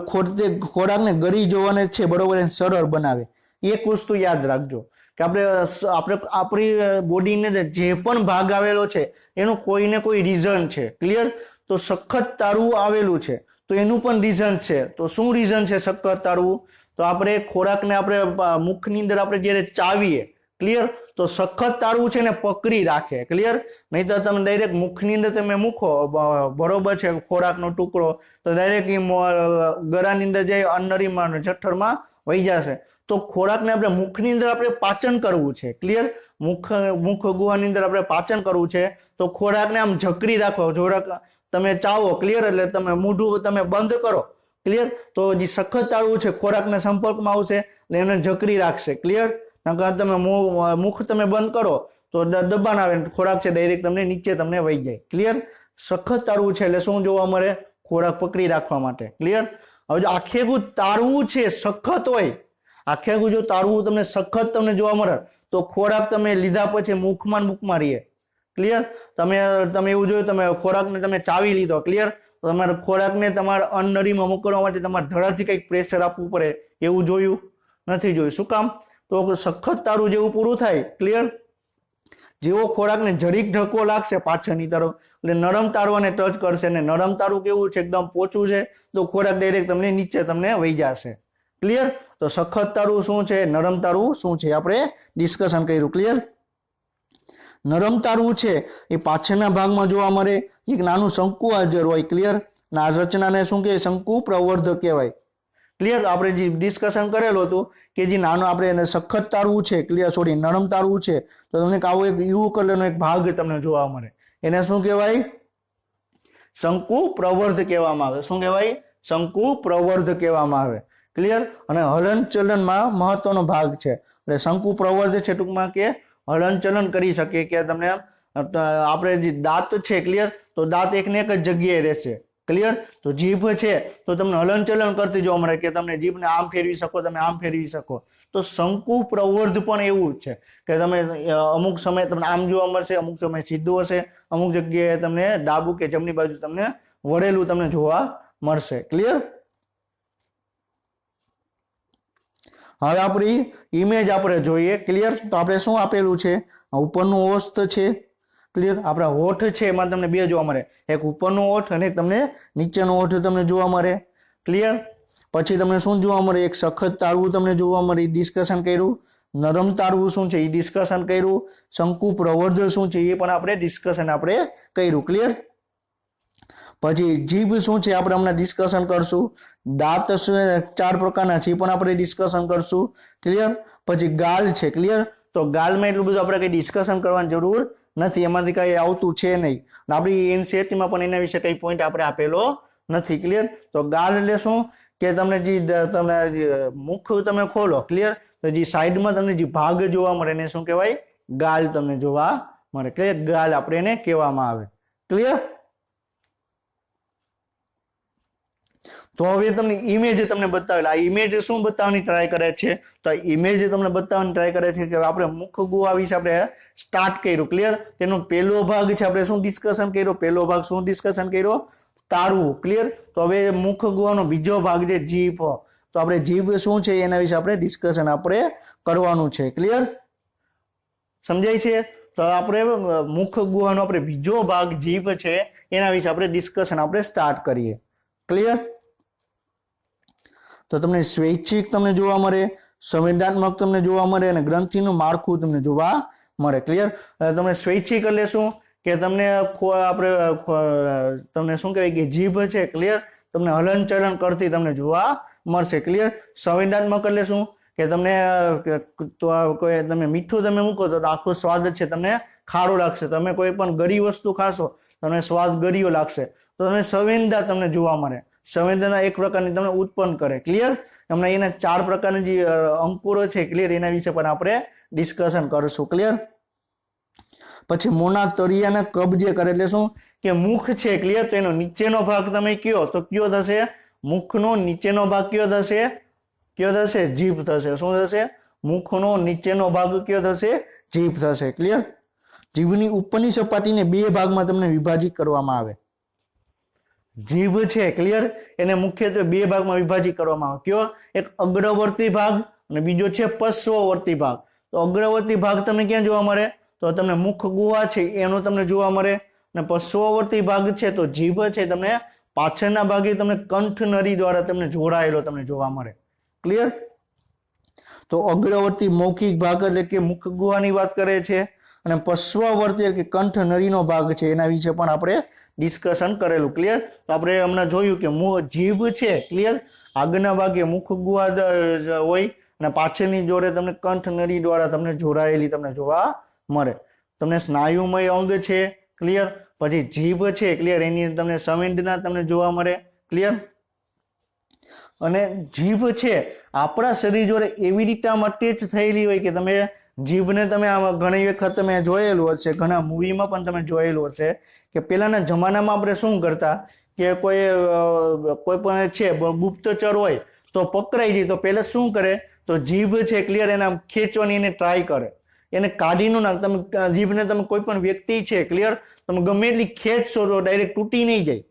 ખોરાકને ગળી જોવાને છે બરોબર સરળ બનાવે. એક વસ્તુ યાદ રાખજો કે આપણે આપણી બોડીને જે પણ ભાગ આવેલો છે એનું કોઈને કોઈ રીઝન છે. ક્લિયર? તો સખત તારવું આવેલું છે તો એનું પણ રીઝન છે. તો શું રીઝન છે સખત તારવું? તો આપણે ખોરાકને આપણે મુખની અંદર આપણે જ્યારે ચાવીએ, ક્લિયર, તો સખત તારવું છે ને પકડી રાખે. ક્લિયર? નહીં તો તમે ડાયરેક્ટ મુખની અંદર તમે મૂકો બરોબર છે ખોરાકનો ટુકડો, તો ડાયરેક્ટ ગળાની અંદર જઈ અન્નરીમાં જઠરમાં વહી જશે. તો ખોરાકને આપણે મુખની અંદર આપણે પાચન કરવું છે. ક્લિયર? મુખ ગુહાની અંદર આપણે પાચન કરવું છે તો ખોરાકને આમ જકડી રાખો. જોરાક તમે ચાવો, ક્લિયર, એટલે તમે મોઢું તમે બંધ કરો. ક્લિયર? તો જે સખત તારવું છે ખોરાકના સંપર્કમાં આવશે એટલે એને જકડી રાખશે. ક્લિયર? નકર તમે મુખ તમે બંધ કરો તો દબાણ આવે, ખોરાક છે ડાયરેક્ટ તમને નીચે તમને વહી જાય. ક્લિયર? સખત તારવું છે એટલે શું જોવા મળે? ખોરાક પકડી રાખવા માટે. ક્લિયર? હવે જો આખેગું તારવું છે સખત હોય, આખેગું જો તારવું તમને સખત તમને જોવા મળે તો ખોરાક તમે લીધા પછી મુખમાં રહીએ. ક્લિયર? તમે એવું જોયું તમે ખોરાકને તમે ચાવી લીધો. ક્લિયર? તો તમારે ખોરાકને તમારા અન્નળીમાં મોકલવા માટે તમારે ધડાથી કંઈક પ્રેશર આપવું પડે, એવું જોયું નથી? જોયું. શું કામ? તો સખત તારું જેવું પૂરું થાય, ક્લિયર, જેવો ખોરાકને જરીક ધક્કો લાગશે પાછળની તરફ એટલે નરમ તારવાને ટચ કરશે, ને નરમ તારું કેવું છે? એકદમ પોચું છે, તો ખોરાક ડાયરેક્ટ તમને નીચે તમને વહી જશે. ક્લિયર? તો સખત તારું શું છે? નરમ તારું શું છે? આપણે ડિસ્કશન કર્યું. ક્લિયર? નરમ તારવું છે એ પાછળના ભાગમાં જોવા મળે, એક નાનું શંકુ હાજર હોય. ક્લિયર? ના રચનાને શું કહે? શંકુ પ્રવર્ધક કહેવાય. ક્લિયર? આપણે જે ડિસ્કશન કરેલું હતું કે જે નાનું આપણે સખત તારવું છે, ક્લિયર, સોરી નરમ તારવું છે, તો તમને આવો એક યુ કલરનો એક ભાગ તમને જોવા મળે, એને શું કહેવાય? શંકુ પ્રવર્ધ કહેવામાં આવે. શું કહેવાય? શંકુ પ્રવર્ધ કહેવામાં આવે. ક્લિયર? અને હલનચલનમાં મહત્વનો ભાગ છે એટલે શંકુ પ્રવર્ધ છે ટૂંકમાં કે હલનચલન કરી શકે, કે તમને આપણે જે દાંત છે, ક્લિયર, તો દાંત એકને એક જ જગ્યાએ રહેશે. ક્લિયર? તો જીભ છે તો તમને હલનચલન કરતી જોવા મળે, કે તમને જીભને આમ ફેરવી શકો, તમે આમ ફેરવી શકો. તો શંકુ પ્રવર્ધ પણ એવું જ છે કે તમે અમુક સમય તમને આમ જોવા મળશે, અમુક સમય સીધું હશે, અમુક જગ્યાએ તમને ડાબુ કે જમણી બાજુ તમને વળેલું તમને જોવા મળશે. ક્લિયર? હવે આપણી ઇમેજ આપણે જોઈએ. ક્લિયર? તો આપણે શું આપેલું છે? ઉપરનું ઓસ્ત છે. ક્લિયર? આપણા હોઠ છે એમાં તમને બે જોવા મળે, એક ઉપરનો હોઠ અને તમને નીચેનો હોઠ તમને જોવા મળે. ક્લિયર? પછી તમને શું જોવા મળે? એક સખત તારવું તમને જોવા મળે, ડિસ્કશન કર્યું. નરમ તારવું શું છે એ ડિસ્કશન કર્યું. શંકુ પ્રવર્ધ શું છે એ પણ આપણે ડિસ્કશન આપણે કર્યું. ક્લિયર? પછી જીભ શું છે આપણે હમણાં ડિસ્કશન કરશું. દાંત ચાર પ્રકારના છે પણ આપણે ડિસ્કશન કરશું. ક્લિયર. પછી ગાલ છે. ક્લિયર. તો ગાલમાં એટલું બધું આપણે કઈ ડિસ્કશન કરવાની જરૂર નથી, એમાંથી કઈ આવતું છે નહીં. આપણી એનસીઈઆરટીમાં પણ એના વિશે કઈ પોઈન્ટ આપણે આપેલો નથી. ક્લિયર. તો ગાલ એટલે શું કે તમને મુખ તમે ખોલો. ક્લિયર. તો જે સાઈડમાં તમને જે ભાગ જોવા મળે એને શું કહેવાય? ગાલ તમને જોવા મળે. ક્લિયર. ગાલ આપણે એને કહેવામાં આવે. ક્લિયર. તો હવે તમને ઇમેજ તમને બતાવેલ. આ ઇમેજ શું બતાવવાની ટ્રાય કરે છે? તો આ ઇમેજ તમને બતાવવાની ટ્રાય કરે છે કે આપણે મુખ ગુહા વિશે આપણે સ્ટાર્ટ કર્યું. ક્લિયર. તેનો પહેલો ભાગ છે આપણે શું ડિસ્કશન કર્યો? પહેલો ભાગ શું ડિસ્કશન કર્યો? તાળવું. ક્લિયર. તો હવે મુખ ગુહાનો બીજો ભાગ છે જીભ. તો આપણે જીભ શું છે એના વિશે આપણે ડિસ્કશન આપણે કરવાનું છે. ક્લિયર. સમજાય છે? તો આપણે મુખ ગુહાનો આપણે બીજો ભાગ જીભ છે એના વિશે આપણે ડિસ્કશન આપણે સ્ટાર્ટ કરીએ. ક્લિયર. તો તમને સ્વૈચ્છિક તમને જોવા મળે, સંવેદનાત્મક તમને જોવા મળે અને ગ્રંથિનું માળખું તમને જોવા મળે. ક્લિયર. તમને સ્વૈચ્છિક એટલે શું કે તમને તમને શું કહેવાય કે જીભ છે. ક્લિયર. તમને હલનચલન કરતી તમને જોવા મળશે. ક્લિયર. સંવેદનાત્મક એટલે શું કે તમને કોઈ તમે મીઠું તમે મૂકો તો આખો સ્વાદ છે તમને ખારો લાગશે. તમે કોઈ પણ ગળી વસ્તુ ખાશો તમને સ્વાદ ગળ્યો લાગશે. તો તમે સંવેદના તમને જોવા મળે. સંવેદના એક પ્રકારની તમને ઉત્પન્ન કરે. ક્લિયર. હમણાં એના ચાર પ્રકારના જે અંકુરો છે. ક્લિયર. એના વિશે પણ આપણે ડિસ્કશન કરીશું. ક્લિયર. પછી મોંના તળિયાના કબજે કરે એટલે શું કે મુખ છે. ક્લિયર. તો એનો નીચેનો ભાગ તમે કયો તો કયો થશે? મુખનો નીચેનો ભાગ કયો થશે? કયો થશે? જીભ થશે. શું થશે? મુખનો નીચેનો ભાગ કયો થશે? જીભ થશે. ક્લિયર. જીભની ઉપરની સપાટીને બે ભાગમાં તમને વિભાજિત કરવામાં આવે. જીભ છે. ક્લિયર. એને મુખ્યત્વે બે ભાગમાં વિભાજિત કરવામાં આવે. કયો? એક અગ્રવર્તી ભાગ અને બીજો છે પશ્ચવર્તી ભાગ. તો અગ્રવર્તી ભાગ તમને ક્યાં જોવા મળે? તો તમને મુખ ગુહા છે એનો તમને જોવા મળે. અને પશ્ચવર્તી ભાગ છે તો જીભ છે તમને પાછળના ભાગે તમને કંઠ નળી દ્વારા તમને જોડાયેલો તમને જોવા મળે. ક્લિયર. તો અગ્રવર્તી મૌખિક ભાગ એટલે કે મુખ ગુહાની વાત કરે છે અને પશ્ચવર્તી એટલે કે કંઠ નળીનો ભાગ છે એના વિશે પણ આપણે ડિસ્કશન કરેલું. ક્લિયર. તો આપણે હમણાં જોયું કે જીભ છે. ક્લિયર. આગળના ભાગે મુખ ગુહા હોય અને પાછળની જોડે તમને કંઠ નળી દ્વારા તમને જોડાયેલી તમને જોવા મળે. તમને સ્નાયુમય અંગ છે. ક્લિયર. પછી જીભ છે. ક્લિયર. એની તમને સંવેદના તમને જોવા મળે. ક્લિયર. અને જીભ છે આપણા શરીર જોડે એવી રીતે આમ અટેચ થયેલી હોય કે તમે જીભને તમે આમ ઘણી વખત તમે જોયેલું હશે, ઘણા મૂવીમાં પણ તમે જોયેલું હશે કે પહેલાના જમાનામાં આપણે શું કરતા કે કોઈ પણ છે ગુપ્તચર હોય તો પકડાઈ જાય તો પહેલા શું કરે તો જીભ છે. ક્લિયર. એને આમ ખેંચવાની એને ટ્રાય કરે. એને કાઢીનું ના તમે જીભને તમે કોઈ પણ વ્યક્તિ છે. ક્લિયર. તમે ગમે એટલી ખેંચશો તો ડાયરેક્ટ તૂટી નહીં જાય.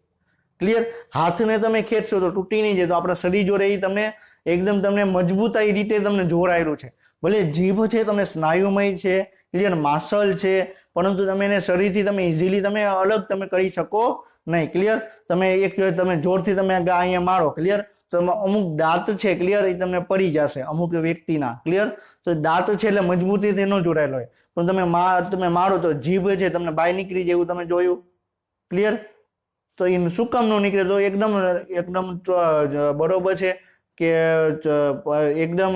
ક્લિયર. હાથને તમે ખેંચશો તો તૂટી નહીં જાય. તો આપણા શરીર જોડે એ તમને એકદમ તમને મજબૂતાઈ રીતે તમને જોડાયેલું છે. ભલે જીભ છે તમને સ્નાયુમય છે. ક્લિયર. માસલ છે પરંતુ તમે એને શરીરથી તમે ઇઝીલી તમે અલગ તમે કરી શકો નહીં. ક્લિયર. તમે તમે જોરથી તમે અહીંયા મારો. ક્લિયર. તો અમુક દાંત છે. ક્લિયર. એ તમને પડી જશે અમુક વ્યક્તિના. ક્લિયર. તો દાંત છે એટલે મજબૂતીથી ન જોડાયેલો હોય પણ તમે મારો તો જીભ છે તમને બહાર નીકળી જાય એવું તમે જોયું. ક્લિયર. તો એ શું કામ ન નીકળે? તો એકદમ બરોબર છે કે એકદમ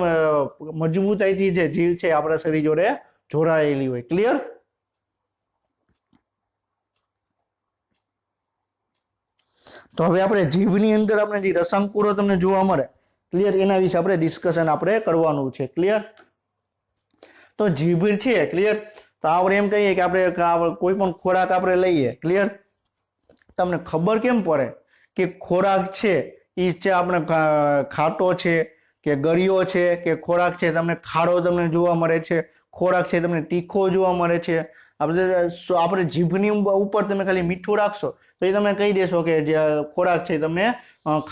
મજબૂતાઈથી જે જીવ છે આપણા શરીર જોડે જોડાયેલી હોય. ક્લિયર. તો હવે આપણે જીભની અંદર આપણે જે રસાંકુરો તમને જોવા મળે. ક્લિયર. એના વિશે આપણે ડિસ્કશન આપણે કરવાનું છે. ક્લિયર. તો જીભ છે. ક્લિયર. તો આપણે એમ કહીએ કે આપણે કોઈ પણ ખોરાક આપણે લઈએ. ક્લિયર. તમને ખબર કેમ પડે કે ખોરાક છે એ છે આપણે ખાટો છે કે ગળ્યો છે કે ખોરાક છે તમને ખારો તમને જોવા મળે છે, ખોરાક છે તમને તીખો જોવા મળે છે. આપણે જીભની ઉપર તમે ખાલી મીઠું રાખશો તો એ તમે કહી દેશો કે જે ખોરાક છે તમને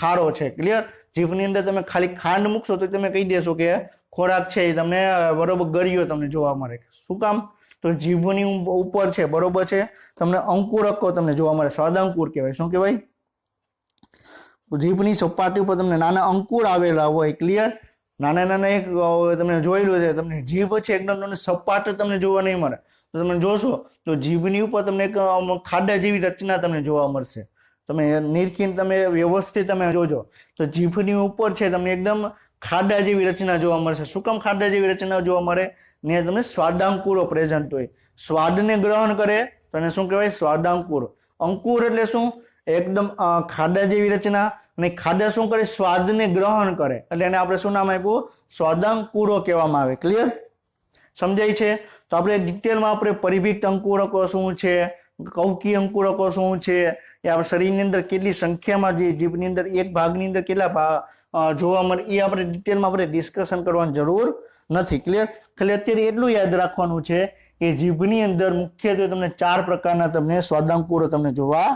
ખારો છે. ક્લિયર. જીભની અંદર તમે ખાલી ખાંડ મૂકશો તો તમે કહી દેશો કે ખોરાક છે એ તમને બરોબર ગળ્યો તમને જોવા મળે. શું કામ? તો જીભની ઉપર છે બરોબર છે તમને અંકુરકો તમને જોવા મળે. સ્વાદ અંકુર કહેવાય. શું કહેવાય? જીભની સપાટી ઉપર તમને નાના અંકુર આવેલા હોય. ક્લિયર. નાના એક તમે જોયેલું છે તમને જીભ છે એકદમ તમને સપાટ તમને જોવા નહીં મળે. તો તમે જોશો તો જીભની ઉપર તમને એક ખાડા જેવી રચના તમને જોવા મળશે. તમે નિરખીને તમે વ્યવસ્થિત તમે જોજો તો જીભની ઉપર છે તમને એકદમ ખાડા જેવી રચના જોવા મળશે. શું કામ ખાડા જેવી રચના જોવા મળે? ને તમને સ્વાદાંકુરો પ્રેઝન્ટ હોય. સ્વાદને ગ્રહણ કરે તો એને શું કહેવાય? સ્વાદાંકુર. અંકુર એટલે શું? એકદમ ખાડા જેવી રચના. અને ખાડા શું કરે? સ્વાદને ગ્રહણ કરે એટલે એને આપણે શું નામ આપ્યું? સ્વાદાંકુરો કહેવામાં આવે. ક્લિયર? સમજાય છે? તો આપણે ડિટેલમાં આપણે પરિભિક્ત અંકુરકો શું છે, કૌકી અંકુરકો શું છે, એ આપણે શરીરની અંદર કેટલી સંખ્યામાં જે જીભની અંદર એક ભાગની અંદર કેટલા જોવા મળે એ આપણે ડિટેલમાં આપણે ડિસ્કશન કરવાની જરૂર નથી. ક્લિયર? ખાલી અત્યારે એટલું યાદ રાખવાનું છે કે જીભની અંદર મુખ્યત્વે તમને 4 પ્રકારના તમને સ્વાદાંકુરો તમને જોવા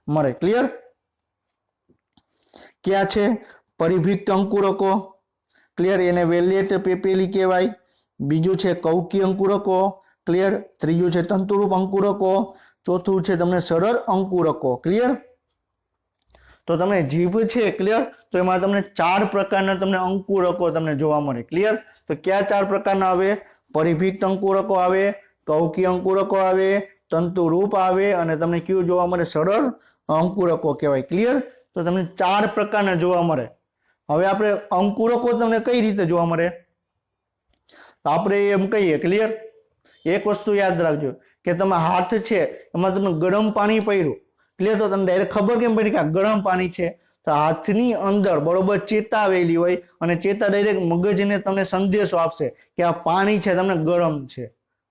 મળે. ક્લિયર? ક્યાં છે? પરિભિક્ત અંકુરકો. ક્લિયર? એને વેલેટ પેપેલી કહેવાય. બીજું છે કૌકી અંકુરકો. ક્લિયર? ત્રીજું છે તંતુરૂપ અંકુરકો. ચોથું છે તમને સરળ અંકુરકો. ક્લિયર? તો તમને જીભ છે. ક્લિયર? તો એમાં તમને 4 પ્રકારના તમને અંકુરકો તમને જોવા મળે. ક્લિયર? તો કયા 4 પ્રકારના આવે? પરિભિક્ત અંકુરકો આવે, કૌકી અંકુરકો આવે, તંતુરૂપ આવે અને તમને કયું જોવા મળે? સરળ અંકુરકો કહેવાય. ક્લિયર? તો તમને 4 પ્રકારના જોવા મળે. હવે આપણે અંકુરકો તમને કઈ રીતે જોવા મળે? તો આપણે એમ કહીએ. ક્લિયર? એક વસ્તુ યાદ રાખજો કે તમે હાથ છે એમાં તમે ગરમ પાણી પડ્યું. ક્લિયર? તો તમને ડાયરેક્ટ ખબર કેમ પડી કે આ ગરમ પાણી છે? તો હાથની અંદર બરોબર ચેતા આવેલી હોય અને ચેતા ડાયરેક્ટ મગજને તમને સંદેશો આપશે કે આ પાણી છે તમને ગરમ છે.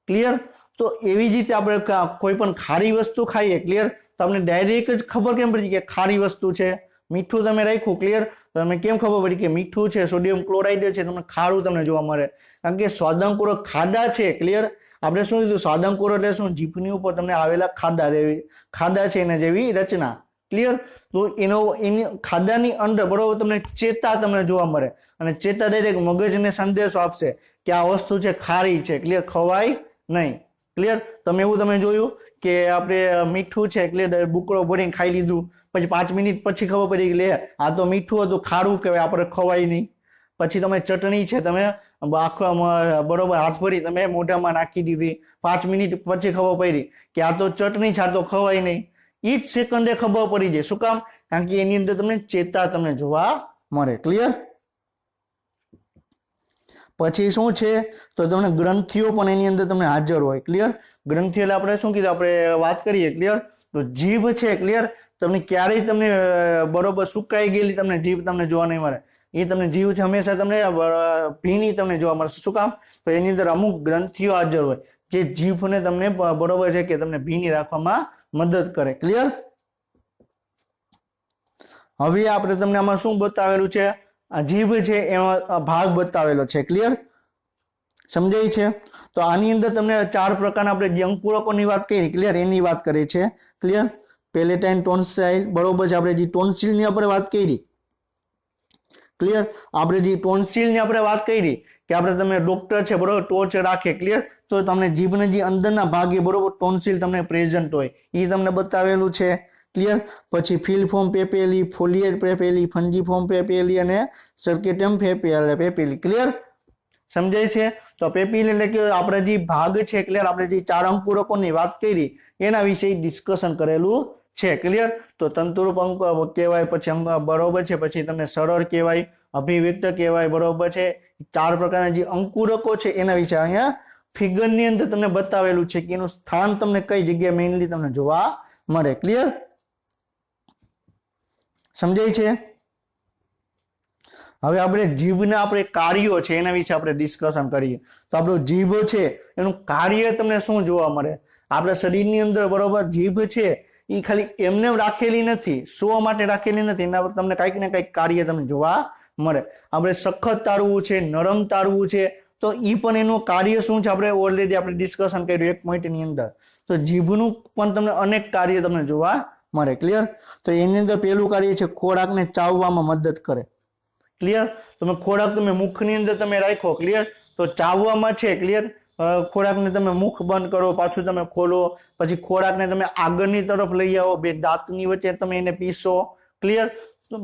ક્લિયર? તો એવી જ રીતે આપણે કોઈ પણ ખારી વસ્તુ ખાઈએ. ક્લિયર? તો તમને ડાયરેક્ટ જ ખબર કેમ પડી કે ખારી વસ્તુ છે? મીઠું તમે રાખ્યું. ક્લિયર? તો તમને કેમ ખબર પડી કે મીઠું છે? સોડિયમ ક્લોરાઇડ છે, તમને ખારું તમને જોવા મળે કારણ કે સ્વાદાંકુરો ખાડા છે. ક્લિયર? આપણે શું કીધું? સ્વાદાંકુરો એટલે શું? જીભની ઉપર તમને આવેલા ખાડા છે એના જેવી રચના. ક્લિયર? તો એની ખાડાની અંદર બરોબર તમને ચેતા તમને જોવા મળે અને ચેતા ડાયરેક્ટ મગજને સંદેશો આપશે કે આ વસ્તુ છે ખારી છે. ક્લિયર? ખવાય નહીં. ક્લિયર? તમે એવું તમે જોયું કે આપણે મીઠું છે. ક્લિયર? બુકડો ભરીને ખાઈ લીધું, પછી 5 મિનિટ પછી ખબર પડી કે લે આ તો મીઠું હતું, ખારું કહેવાય, આપણે ખવાય નહીં. પછી તમે ચટણી છે તમે આખો બરોબર હાથ ભરી તમે મોઢામાં નાખી દીધી, 5 મિનિટ પછી ખબર પડી કે આ તો ચટણી છે, આ તો ખવાય નહીં. એ જ સેકન્ડે ખબર પડી જાય. શું કામ? કારણ કે એની અંદર તમને ચેતા તમને જોવા મળે. ક્લિયર? પછી શું છે? તો તમને ગ્રંથિઓ પણ એની અંદર તમને હાજર હોય. ક્લિયર? ગ્રંથિ એટલે આપણે શું કીધું? આપણે વાત કરીએ. ક્લિયર? તો જીભ છે. ક્લિયર? તમને ક્યારેય તમને બરોબર સુકાઈ ગયેલી તમને જીભ તમને જોવા નહીં મળે. એ તમને જીભ છે હંમેશા તમને ભીની તમને જોવા મળશે. શું કામ? તો એની અંદર અમુક ગ્રંથિઓ હાજર હોય જે જીભને તમને બરોબર છે કે તમને ભીની રાખવામાં મદદ કરે. ક્લિયર? હવે આપણે તમને આમાં શું બતાવેલું છે? આ જીભ છે એમાં ભાગ બતાવેલો છે. ક્લિયર? સમજાય છે? તો આની અંદર તમને 4 પ્રકારના આપણે જે અંકુરકોની વાત કરી. ક્લિયર? એની વાત કરી છે. ક્લિયર? પેલેટાઇન, ટોન્સાઇલ. બરોબર છે. આપણે જે ટોન્સિલની આપણે વાત કરી. ક્લિયર? આપણે જે ટોન્સિલની આપણે વાત કરી કે આપણે તમે ડોક્ટર છે બરોબર ટોર્ચ રાખે. ક્લિયર? તો તમને જીભને જે અંદરના ભાગે બરોબર ટોન્સિલ તમને પ્રેઝન્ટ હોય એ તમને બતાવેલું છે. ક્લિયર? પછી ફિલફોર્મ પેપેલી, ફોલિયેટ પેપેલી, ફંજીફોર્મ પેપેલી અને સર્કેટમ પેપેલી. ક્લિયર? સમજાય છે? તો પેપેલી એટલે કે આપણે જે ભાગ છે. ક્લિયર? આપણે જે 4 અંકુરકોની વાત કરી એના વિશે ડિસ્કશન કરેલું છે. ક્લિયર? તો તંતુરૂપ અંક કહેવાય, પછી બરોબર છે, પછી તમને સરળ કહેવાય, અભિવ્યક્ત કહેવાય. બરોબર છે? 4 પ્રકારના જે અંકુરકો છે એના વિશે અહીંયા ફિગરની અંદર તમને બતાવેલું છે કે એનું સ્થાન તમને કઈ જગ્યાએ મેઇનલી તમને જોવા મળે. ક્લિયર? સમજાય છે? હવે આપણે જીભના આપણે કાર્યો છે એના વિશે આપણે ડિસ્કશન કરીએ. તો આપણું જીભ છે એનું કાર્ય તમને શું જોવા મળે? આપણા શરીરની અંદર બરોબર જીભ છે એ ખાલી એમને રાખેલી નથી, શો માટે રાખેલી નથી, એના પર તમને કંઈક ને કંઈક કાર્ય તમને જોવા મળે. આપણે સખત તારવું છે, નરમ તારવું છે, તો એ પણ એનું કાર્ય શું છે આપણે ઓલરેડી આપણે ડિસ્કશન કર્યું એક પોઈન્ટની અંદર. તો જીભનું પણ તમને અનેક કાર્ય તમને જોવા મળે. ક્લિયર? તો એની અંદર પહેલું કાર્ય છે ખોરાકને ચાવવામાં મદદ કરે. ક્લિયર? તમે ખોરાક તમે મુખની અંદર તમે રાખો. ક્લિયર? તો ચાવવામાં છે. ક્લિયર? ખોરાકને તમે મુખ બંધ કરો, પાછું તમે ખોલો, પછી ખોરાકને તમે આગળની તરફ લઈ આવો, 2 દાંતની વચ્ચે તમે એને પીસો. ક્લિયર?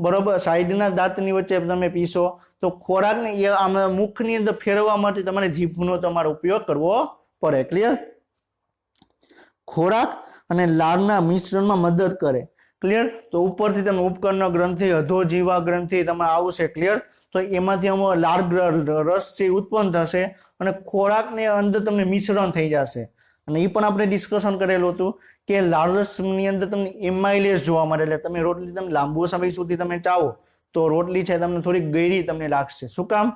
બરોબર? સાઈડના દાંતની વચ્ચે તમે પીસો. તો ખોરાકને આમાં મુખની અંદર ફેરવવા માટે તમારે જીભનો તમારો ઉપયોગ કરવો પડે. ક્લિયર? ખોરાક અને લાળના મિશ્રણમાં મદદ કરે. ક્લિયર. તો ઉપરથી તમે ઉપકર્ણ ગ્રંથિ, અધોજીવા ગ્રંથિ તમે આવશે. ક્લિયર. તો એમાંથી આમાં લાળ રસ છે ઉત્પન્ન થશે અને ખોરાકની અંદર તમને મિશ્રણ થઈ જશે. અને એ પણ આપણે ડિસ્કશન કરેલું હતું કે લાળરસની અંદર તમને એમાઇલેસ જોવા મળે. એટલે તમે રોટલી તમે લાંબો સમય સુધી તમે ચાવો તો રોટલી છે તમને થોડીક ગળી તમને લાગશે. શું કામ?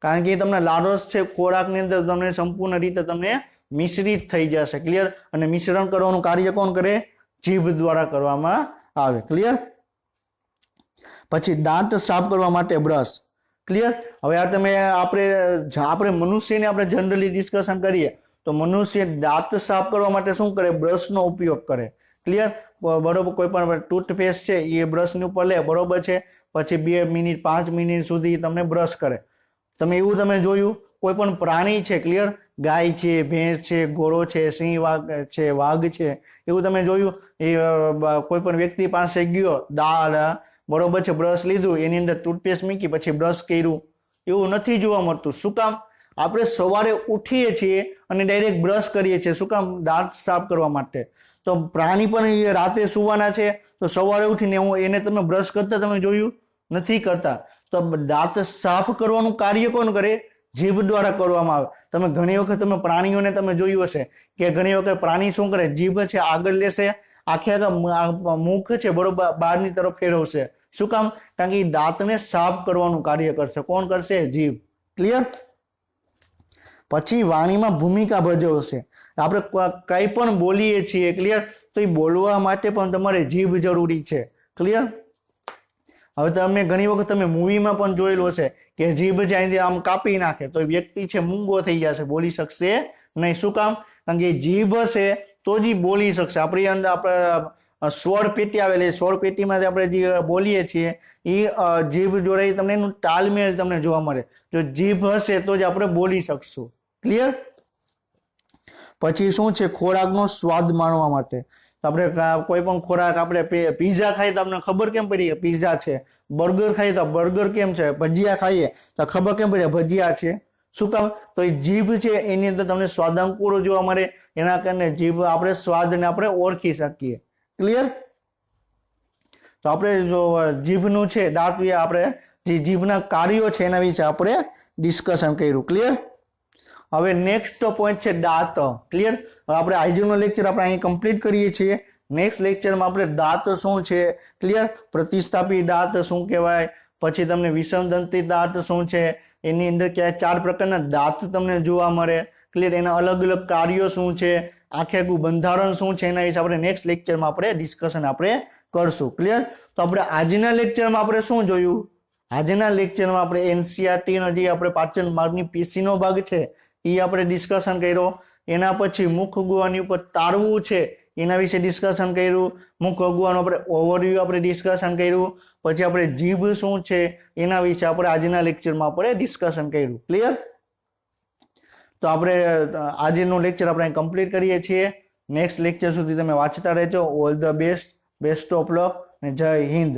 કારણ કે તમને લાળરસ છે ખોરાકની અંદર તમને સંપૂર્ણ રીતે તમને મિશ્રિત થઈ જશે. ક્લિયર. અને મિશ્રણ કરવાનું કાર્ય કોણ કરે? જીભ દ્વારા કરવામાં આવે. ક્લિયર. પછી દાંત સાફ કરવા માટે બ્રશ. ક્લિયર. હવે આ તમે આપણે મનુષ્યને આપણે જનરલી ડિસ્કશન કરીએ તો મનુષ્ય દાંત સાફ કરવા માટે શું કરે? બ્રશનો ઉપયોગ કરે. ક્લિયર. બરોબર. કોઈ પણ ટૂથપેસ્ટ છે એ બ્રશની ઉપર લે. બરોબર છે. પછી 2 મિનિટ 5 મિનિટ સુધી તમને બ્રશ કરે. તમે એવું તમે જોયું કોઈ પણ પ્રાણી છે. ક્લિયર. ગાય છે, ભેંસ છે, ઘોડો છે, સિંહ વાઘ છે, એવું તમે જોયું? એ કોઈ પણ વ્યક્તિ પાસે ગયો, દાળ બરોબર છે, બ્રશ લીધું, એની અંદર ટૂથપેસ્ટ મૂકી પછી બ્રશ કર્યું, એવું નથી જોવા મળતું. શું કામ? આપણે સવારે ઉઠીએ છીએ અને ડાયરેક્ટ બ્રશ કરીએ છીએ. શું કામ? દાંત સાફ કરવા માટે. તો પ્રાણી પણ રાતે સુવાના છે તો સવારે ઉઠીને એને તમે બ્રશ કરતા તમે જોયું? નથી કરતા. તો દાંત સાફ કરવાનું કાર્ય કોણ કરે? જીભ દ્વારા કરવામાં આવે. તમે ઘણી વખત તમે પ્રાણીઓને તમે જોયું હશે કે ઘણી વખત પ્રાણી શું કરે? જીભ છે આગળ લેશે, આખા મુખ છે બરોબર બહારની તરફ ફેરવશે. શું કામ? કારણ કે દાંતને સાફ કરવાનું કાર્ય કરશે. કોણ કરશે? જીભ. ક્લિયર. પછી વાણીમાં ભૂમિકા ભજવશે. આપણે કંઈ પણ બોલીએ છીએ. ક્લિયર. તો એ બોલવા માટે પણ તમારે જીભ જરૂરી છે. ક્લિયર. હવે તમે ઘણી વખત તમે મૂવીમાં પણ જોયેલું હશે કે જીભ છે આમ કાપી નાખે તો વ્યક્તિ છે મૂંગો થઈ જશે, બોલી શકશે નહીં. શું કામ? કારણ કે જીભ હશે તો જ બોલી શકશે. આપણી અંદર આપણે સ્વર પેટી આવેલી, સ્વર પેટીમાંથી આપણે જે બોલીએ છીએ એ જીભ જોડે તમને એનું તાલમેલ તમને જોવા મળે. જો જીભ હશે તો જ આપણે બોલી શકશું. ક્લિયર. પછી શું છે? ખોરાકનો સ્વાદ માણવા માટે. આપણે કોઈ પણ ખોરાક આપણે પીઝા ખાઈએ તો આપણે ખબર કેમ પડી કે પીઝા છે? બર્ગર ખાઈએ તો બર્ગર કેમ છે? ભજીયા ખાઈએ તો ખબર કેમ પડી ભજીયા છે? શું કામ? તો એ જીભ છે એની અંદર તમને સ્વાદાંકુરો જોવા મળે. એના કારણે જીભ આપણે સ્વાદને આપણે ઓળખી શકીએ. ક્લિયર. તો આપણે જો જીભનું છે દાંત આપણે જે જીભના કાર્યો છે એના વિશે આપણે ડિસ્કશન કર્યું. ક્લિયર. હવે નેક્સ્ટ પોઈન્ટ છે દાંત. ક્લિયર. આપણે આજનો લેક્ચર આપણે અહીં કમ્પ્લીટ કરીએ છીએ. નેક્સ્ટ લેક્ચરમાં આપણે દાંત શું છે, ક્લિયર, પ્રતિસ્થાપી દાંત શું કહેવાય, પછી તમને વિષમદંતી દાંત શું છે, એની અંદર કયા 4 પ્રકારના દાંત તમને જોવા મળે, ક્લિયર, એના અલગ અલગ કાર્યો શું છે, આખે આખું બંધારણ શું છે, એના વિશે આપણે નેક્સ્ટ લેક્ચરમાં આપણે ડિસ્કશન આપણે કરશું. ક્લિયર. તો આપણે આજના લેક્ચરમાં આપણે શું જોયું? આજના લેક્ચરમાં આપણે NCERT નો જે આપણે પાચન માર્ગની પીસીનો ભાગ છે એ આપણે ડિસ્કશન કર્યો. એના પછી મુખ ગુહાની ઉપર તારવું છે એના વિશે ડિસ્કશન કર્યું. મુખ ગુહાનું આપણે ઓવરવ્યુ આપણે ડિસ્કશન કર્યું. પછી આપણે જીભ શું છે એના વિશે આપણે આજના લેક્ચરમાં આપણે ડિસ્કશન કર્યું. ક્લિયર. તો આપણે આજનું લેક્ચર આપણે કમ્પ્લીટ કરીએ છીએ. નેક્સ્ટ લેક્ચર સુધી તમે વાંચતા રહેજો. All the best. Best of luck અને જય હિન્દ.